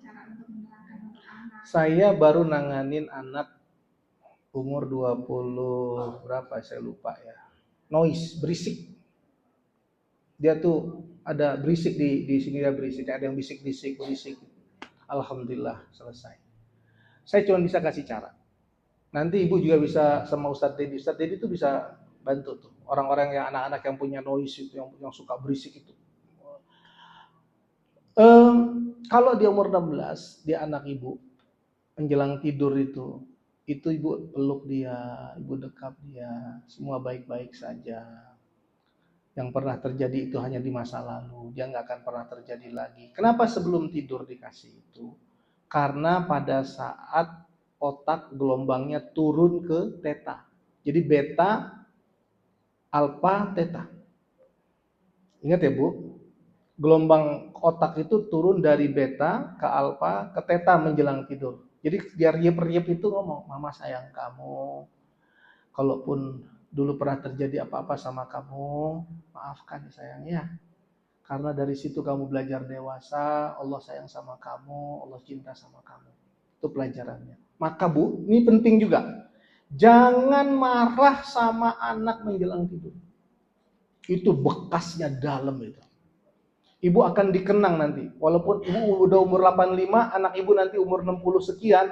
Cara untuk menerangkan untuk anak. Saya baru nanganin anak umur 20 berapa saya lupa ya. Noise, berisik. Dia tuh ada berisik di sini, dia berisik, ada yang berisik. Alhamdulillah selesai. Saya cuma bisa kasih cara. Nanti ibu juga bisa sama Ustadz Dedi. Ustadz Dedi itu bisa bantu tuh orang-orang yang anak-anak yang punya noise itu, yang suka berisik itu. Kalau di umur 16 dia anak ibu, menjelang tidur itu ibu peluk dia, ibu dekap dia, semua baik-baik saja. Yang pernah terjadi itu hanya di masa lalu, dia nggak akan pernah terjadi lagi. Kenapa sebelum tidur dikasih itu? Karena pada saat otak gelombangnya turun ke theta. Jadi beta, alfa, theta. Ingat ya Bu, gelombang otak itu turun dari beta ke alfa ke theta menjelang tidur. Jadi biar riep-riep itu ngomong, mama sayang kamu. Kalaupun dulu pernah terjadi apa-apa sama kamu, maafkan ya sayang ya. Karena dari situ kamu belajar dewasa, Allah sayang sama kamu, Allah cinta sama kamu. Itu pelajarannya. Maka Bu, ini penting juga. Jangan marah sama anak menjelang tidur. Itu bekasnya dalam itu. Ibu akan dikenang nanti. Walaupun ibu udah umur 85, anak ibu nanti umur 60 sekian,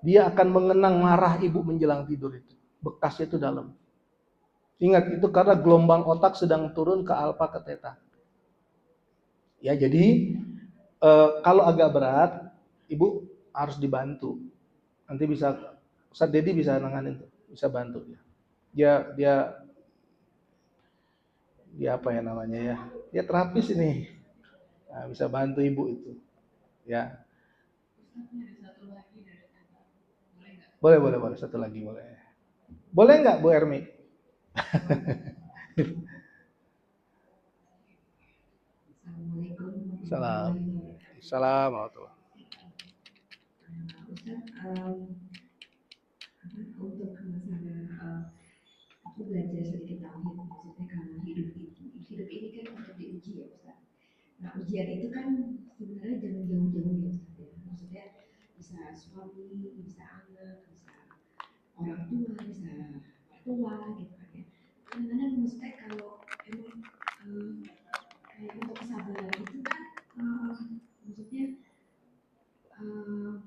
dia akan mengenang marah ibu menjelang tidur itu. Bekasnya itu dalam. Ingat, itu karena gelombang otak sedang turun ke alfa ke theta. Ya, jadi kalau agak berat, ibu harus dibantu. Nanti bisa Ustadz Dedi bisa nanganin tuh, bisa bantu dia. Dia apa ya namanya ya? Dia terapis ini. Nah, bisa bantu ibu itu. Ya. Boleh, satu lagi boleh. Boleh nggak Bu Ermi? Salam. Salam warahmatullahi. Untuk masalah aku belajar sedikit tauhid, maksudnya kalau hidup ini kan untuk diuji ya Ustaz. Nah ujian itu kan sebenarnya jangan jauh-jauh ya Ustaz ya. Maksudnya bisa suami, bisa anak, bisa orang tua, bisa mertua gitu kan ya. Kadang-kadang maksudnya kalau emang kayak untuk kesabaran itu kan maksudnya kalau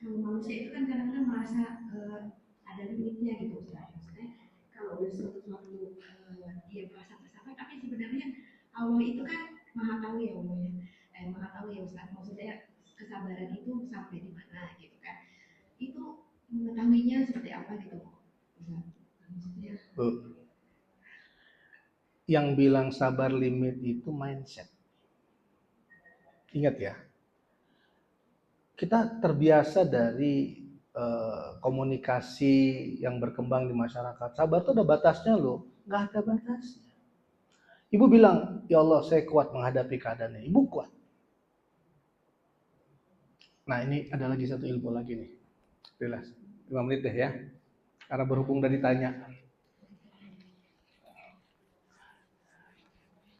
manusia itu kan kadang-kadang merasa ada limitnya gitu Ustaz. Maksudnya kalau udah suatu dia merasa bersabar, tapi sebenarnya Allah itu kan maha tahu ya Allah ya. Maha tahu ya Ustaz. Maksudnya kesabaran itu sampai di mana gitu kan. Itu mengetahuinya seperti apa gitu Ustaz. Maksudnya yang bilang sabar limit itu mindset. Ingat ya, kita terbiasa dari komunikasi yang berkembang di masyarakat. Sabar itu ada batasnya loh, nggak ada batasnya. Ibu bilang, ya Allah saya kuat menghadapi keadaannya. Ibu kuat. Nah ini ada lagi satu ilmu lagi nih. Jelas, 5 menit deh ya. Karena berhubung dari tanya.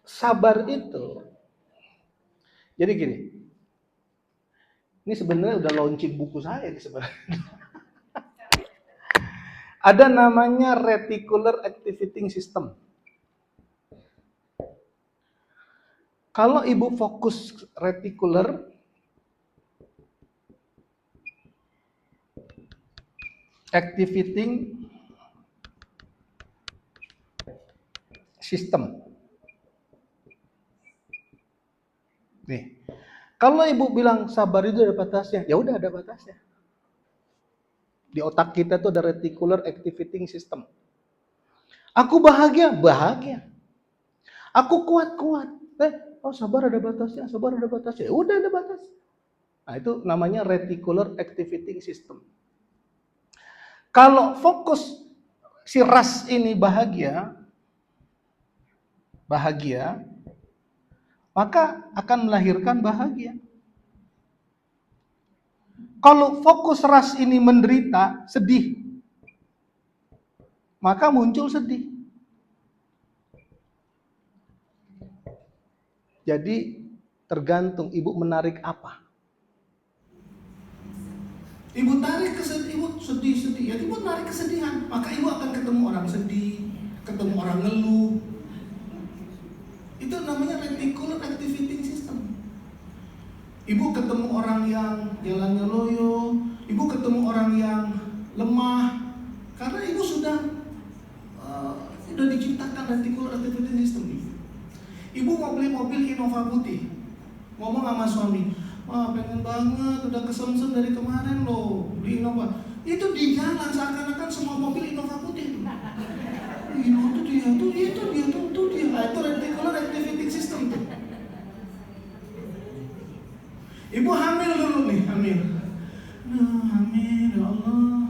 Sabar itu, jadi gini. Ini sebenarnya udah launching buku saya nih sebenarnya. Ada namanya reticular activating system. Kalau ibu fokus reticular activating system. Nih, kalau ibu bilang sabar itu ada batasnya, ya udah ada batasnya. Di otak kita tuh ada reticular activating system. Aku bahagia, bahagia. Aku kuat. Oh sabar ada batasnya, sabar ada batasnya. Udah ada batas. Nah itu namanya reticular activating system. Kalau fokus si ras ini bahagia, maka akan melahirkan bahagia. Kalau fokus ras ini menderita, sedih, maka muncul sedih. Jadi tergantung ibu menarik apa. Ibu tarik ibu sedih, ya ibu tarik kesedihan, maka ibu akan ketemu orang sedih, ketemu orang ngeluh. Itu namanya reticular activating system. Ibu ketemu orang yang jalannya loyo, ibu ketemu orang yang lemah, karena ibu sudah diciptakan reticular activating system. Ibu mau beli mobil Innova putih, ngomong sama suami, wah pengen banget, udah kesemsem dari kemarin loh beli Innova. Itu di jalan seakan-akan semua mobil Innova putih. Itu dia. Itu reticular activating system tuh. Ibu hamil dulu nih, hamil. Ya Allah,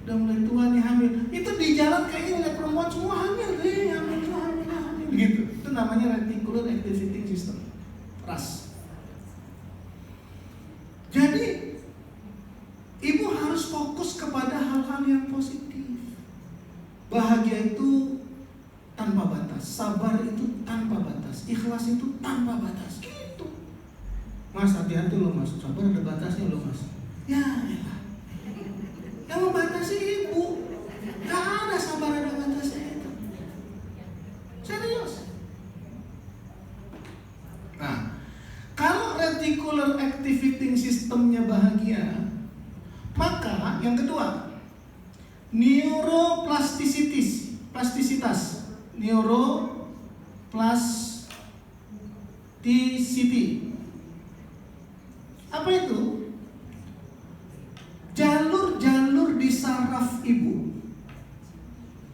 udah mulai tua nih hamil. Itu di jalan kayaknya ngeliat perempuan semua hamil gitu. Itu namanya reticular activating system, RAS. Jadi ibu harus fokus kepada hal-hal yang positif. Bahagia itu tanpa batas, sabar itu tanpa batas, ikhlas itu tanpa batas. Gitu. Mas, hati-hati loh mas, sabar ada batasnya loh mas. Ya, yang membatasi ibu, gak ada sabar ada batasnya itu. Serius. Nah, kalau reticular activating systemnya bahagia, maka yang kedua, neuroplastisitas, neuroplasticity. Apa itu? Jalur-jalur di saraf ibu.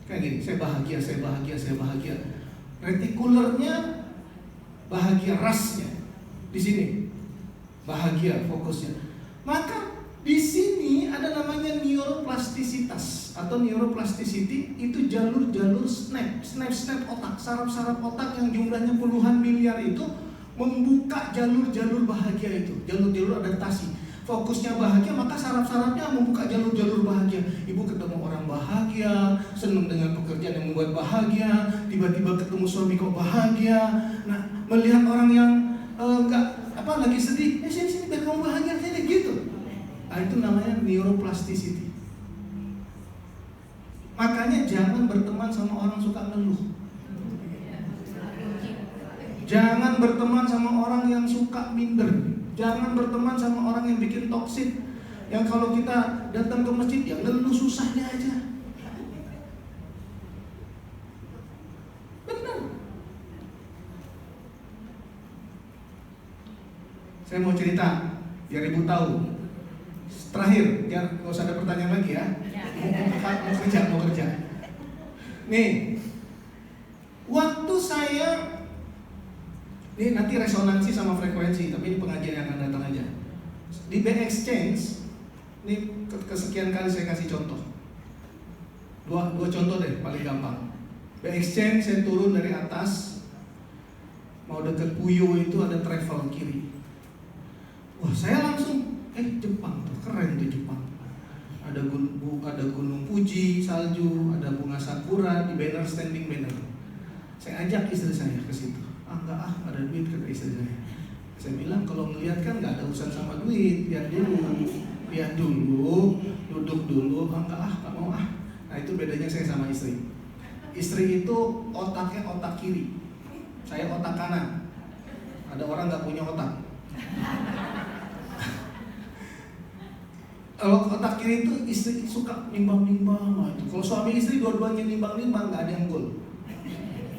Kayak gini, saya bahagia. Retikulernya bahagia, rasnya di sini bahagia fokusnya. Maka di sini ada namanya neuroplastisitas atau neuroplasticity. Itu jalur-jalur snap otak, saraf-saraf otak yang jumlahnya puluhan miliar itu membuka jalur-jalur bahagia itu, jalur-jalur adaptasi. Fokusnya bahagia, maka saraf-sarafnya membuka jalur-jalur bahagia. Ibu ketemu orang bahagia, senang dengan pekerjaan yang membuat bahagia, tiba-tiba ketemu suami kok bahagia. Nah, melihat orang yang lagi sedih, sini biar kamu bahagia, sini gitu. Nah, itu namanya neuroplasticity. Makanya jangan berteman sama orang suka ngeluh. Jangan berteman sama orang yang suka minder. Jangan berteman sama orang yang bikin toksik, yang kalau kita datang ke masjid yang ngeluh susahnya aja. Benar. Saya mau cerita biar ibu tahu. Terakhir, biar nggak usah ada pertanyaan lagi ya. Mau kerja. Nih, waktu saya ini nanti resonansi sama frekuensi, tapi ini pengajian yang akan datang aja. Di B-Exchange, ini kesekian kali saya kasih contoh. Dua contoh deh, paling gampang. B-Exchange saya turun dari atas, mau deket Puyo itu ada travel kiri. Wah, saya langsung, Jepang tuh, keren tuh Jepang. Ada gunung Fuji, salju, ada bunga sakura, di banner, standing banner. Saya ajak istri saya ke situ. Enggak ada duit, kata istri saya. Saya bilang kalau ngeliat kan nggak ada urusan sama duit, lihat dulu, duduk dulu. Nggak mau. Nah itu bedanya saya sama istri. Istri itu otaknya otak kiri, saya otak kanan. Ada orang nggak punya otak. Kalau otak kiri itu istri suka nimbang-nimbang. Kalau suami istri dua-duanya nimbang-nimbang, nggak ada yang goal.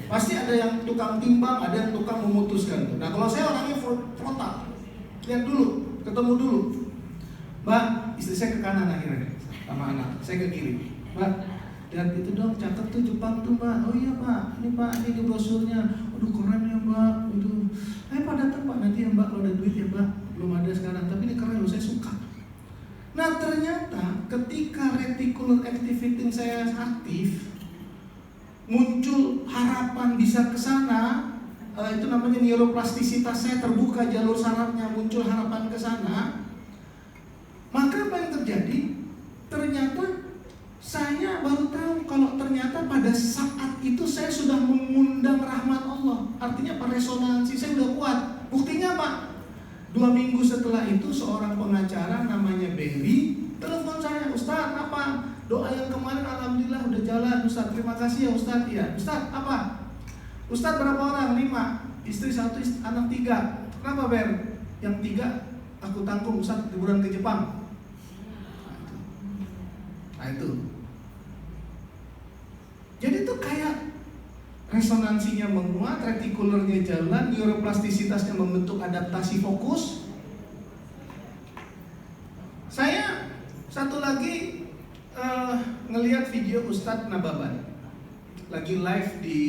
Pasti ada yang tukang timbang, ada yang tukang memutuskan. Nah kalau saya orangnya frontal, lihat dulu, ketemu dulu. Mbak, istri saya ke kanan akhirnya sama anak, saya ke kiri. Mbak, lihat itu dong, cakep tuh Jepang tuh mbak. Oh iya pak, ini brosurnya. Aduh keren ya mbak. Pak datang pak, nanti ya mbak kalau ada duit ya mbak. Belum ada sekarang, tapi ini keren loh, saya suka. Nah ternyata ketika reticular activating saya aktif, muncul harapan bisa ke sana. Itu namanya neuroplastisitas saya terbuka, jalur sarafnya muncul harapan ke sana. Maka apa yang terjadi? Ternyata saya baru tahu kalau ternyata pada saat itu saya sudah mengundang rahmat Allah. Artinya resonansi saya sudah kuat. Buktinya apa? 2 minggu setelah itu seorang pengacara namanya Berry telepon saya, Ustaz apa? Doa yang kemarin alhamdulillah udah jalan Ustaz, terima kasih ya Ustaz. Ya Ustaz apa? Ustaz berapa orang? 5, istri 1, anak 3. Kenapa Ber? Yang 3 aku tanggung Ustaz liburan ke Jepang. Nah itu. Jadi tuh kayak resonansinya menguat, retikulernya jalan, neuroplastisitasnya membentuk adaptasi fokus. Saya satu lagi ngelihat video Ustadz Nababan lagi live di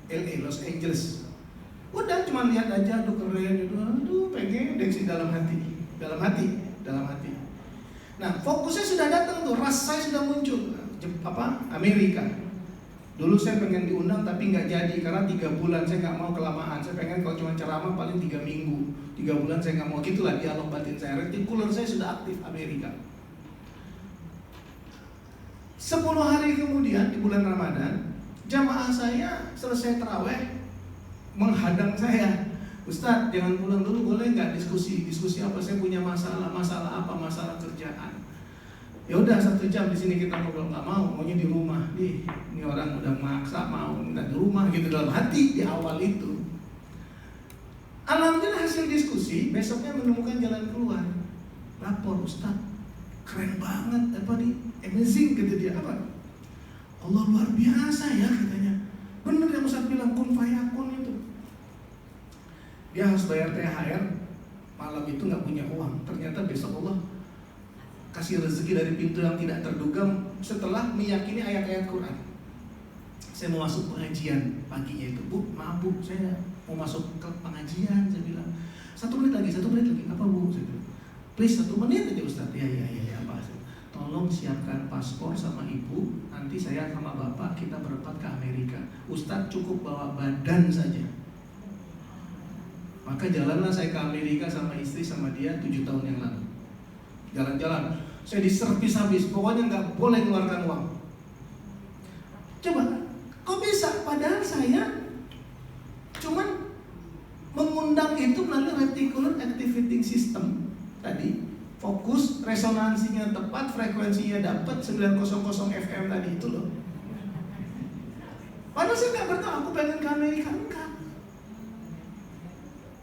LA, Los Angeles. Udah cuma lihat aja, aduh keren, aduh pengen deksi dalam hati. Nah fokusnya sudah datang tuh, ras saya sudah muncul. Amerika. Dulu saya pengen diundang tapi nggak jadi karena 3 bulan saya nggak mau kelamaan. Saya pengen kalau cuma ceramah paling 3 minggu, 3 bulan saya nggak mau. Gitulah dialog batin saya. Retikuler saya sudah aktif Amerika. 10 hari kemudian di bulan Ramadan, jamaah saya selesai taraweh menghadang saya. Ustadz jangan pulang dulu, boleh nggak diskusi apa? Saya punya masalah apa? Masalah kerjaan. Ya udah 1 jam di sini kita ngobrol. Nggak mau, maunya di rumah. Ini orang udah maksa mau minta di rumah gitu dalam hati di awal itu. Alhamdulillah hasil diskusi besoknya menemukan jalan keluar. Lapor Ustadz, keren banget amazing gitu dia apa? Allah luar biasa ya katanya. Bener yang Ustadz bilang kun fayakun itu. Dia harus bayar THR, malam itu nggak punya uang. Ternyata besok Allah kasih rezeki dari pintu yang tidak terduga setelah meyakini ayat-ayat Quran. Saya mau masuk pengajian paginya itu, Bu, maaf Bu, saya mau masuk ke pengajian. Saya bilang 1 menit lagi, apa Bu? Saya bilang, please 1 menit aja Ustaz. Ya apa? Tolong siapkan paspor sama ibu, nanti saya sama bapak kita berempat ke Amerika. Ustaz cukup bawa badan saja. Maka jalanlah saya ke Amerika sama istri sama dia 7 tahun yang lalu. Jalan-jalan, saya diservis habis, pokoknya nggak boleh keluarkan uang. Coba, kok bisa? Padahal saya cuman mengundang itu melalui reticular activating system tadi, fokus, resonansinya tepat, frekuensinya dapat 900 FM tadi itu loh. Padahal saya nggak bertahu, aku pengen ke Amerika, enggak.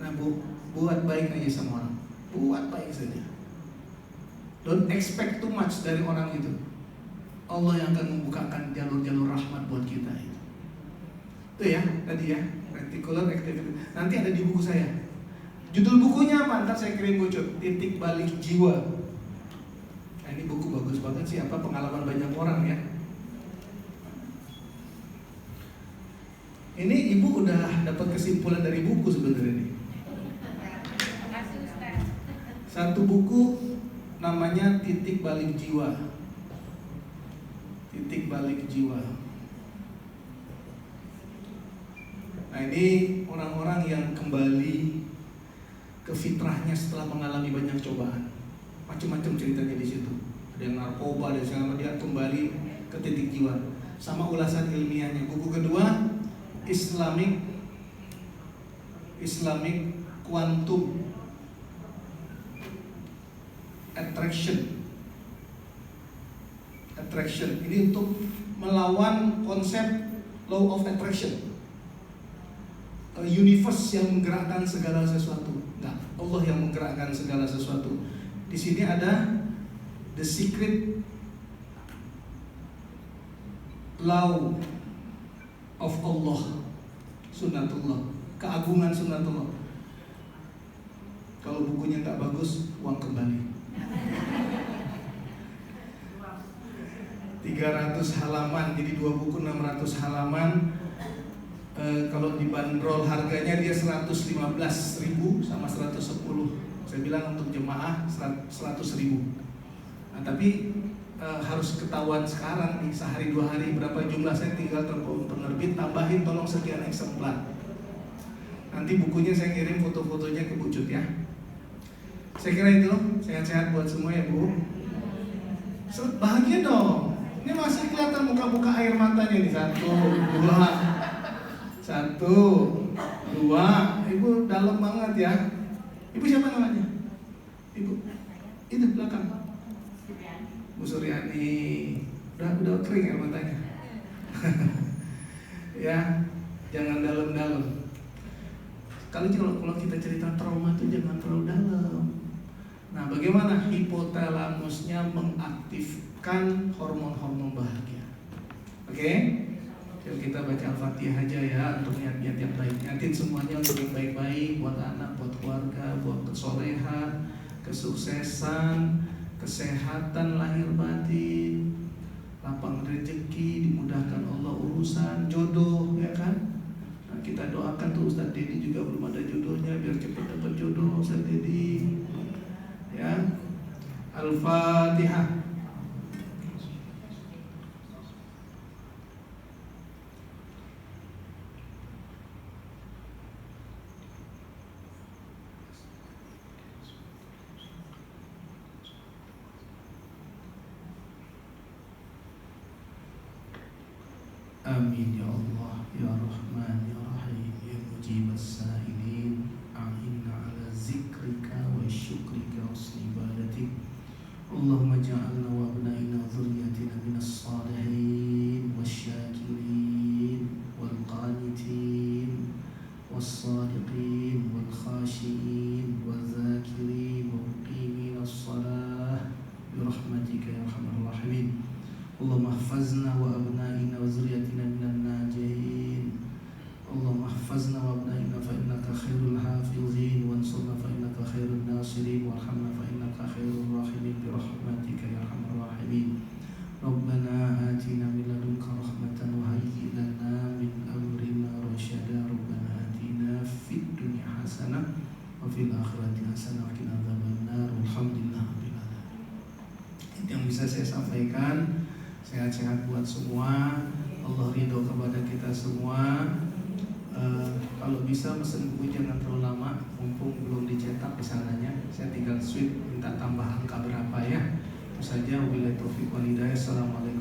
Nah Bu, buat baik aja sama orang, buat baik saja. Don't expect too much dari orang itu. Allah yang akan membukakan jalur-jalur rahmat buat kita itu. Itu ya, tadi ya, reticular activity. Nanti ada di buku saya. Judul bukunya apa? Ntar saya kirim Bucut, Titik Balik Jiwa. Nah ini buku bagus banget sih, pengalaman banyak orang ya. Ini ibu udah dapat kesimpulan dari buku sebenarnya nih. Satu buku namanya Titik Balik Jiwa. Titik Balik Jiwa. Nah ini orang-orang yang kembali ke fitrahnya setelah mengalami banyak cobaan. Macam-macam ceritanya di situ. Ada yang narkoba, ada yang dia kembali ke titik jiwa. Sama ulasan ilmiahnya. Buku kedua Islamic Quantum Attraction. Ini untuk melawan konsep law of attraction. Universe yang menggerakkan segala sesuatu. Enggak, Allah yang menggerakkan segala sesuatu. Di sini ada the secret law of Allah, sunnatullah, keagungan sunnatullah. Kalau bukunya nggak bagus, uang kembali. 300 halaman, jadi 2 buku 600 halaman. Kalau dibanderol harganya dia 115.000 sama 110. Saya bilang untuk jemaah 100.000. Nah, tapi harus ketahuan sekarang nih, sehari 2 hari berapa jumlah. Saya tinggal telepon penerbit, tambahin tolong sekian eksemplar. Nanti bukunya saya kirim foto-fotonya ke Bucut ya. Saya kira itu, sehat-sehat buat semua ya Bu. Bahagia dong. Ini masih kelihatan muka-muka air matanya nih. 1, 2. Ibu dalam banget ya. Ibu siapa namanya? Ibu itu belakang. Bu Suryani. Udah kering air matanya. Ya, jangan dalam-dalam. Kalau kita cerita trauma itu jangan terlalu dalam. Nah, bagaimana hipotalamusnya mengaktifkan menyerapkan hormon-hormon bahagia. Oke? Yuk kita baca Al-Fatihah aja ya untuk niat-niat yang baik. Niatin semuanya untuk yang baik-baik, buat anak, buat keluarga, buat kesolehan, kesuksesan, kesehatan lahir batin, lapang rezeki, dimudahkan Allah urusan, jodoh, ya kan? Nah, kita doakan tuh Ustaz Dedi juga belum ada jodohnya, biar cepat dapat jodoh Ustaz Dedi. Ya. Al-Fatihah. Amin ya Allah ya Rahman ya Rahim ya Mujib as-sa'ilin a'inna ala zikrika wa syukrika wa husni ibadatik. Allahumma ja'alna wa abnaina wa dhurriyyatina minas salihin wasyakirin wal qanitin was sadiqin wal khashiin wal zakirin wa muqimin as-salah bi rahmatika ya arhamar rahimin. Allahumma hafazna wa abnaina wa zurriyatina minan najihin. Allahumma hafazna wa abnaina fa innaka khairul hafizin wa ansurna fa innaka khairun nasirin warhamna fa innaka khairur rahimin bi rahmatika ya arhamar rahimin. Rabbana atina min ladunka rahmatan wa hayyi lana min amrina rasyada. Rabbana atina fid dunya hasanah wa fil akhirati hasanah wa qina adzabannar. Walhamdulillah rabbil alamin. Yang bisa saya sampaikan, sehat-sehat buat semua, Allah ridho kepada kita semua. Kalau bisa pesen buku jangan terlalu lama, mumpung belum dicetak pesanannya. Saya tinggal sweep minta tambah angka berapa ya. Itu saja. Wabillahi taufiq wal hidayah. Assalamualaikum.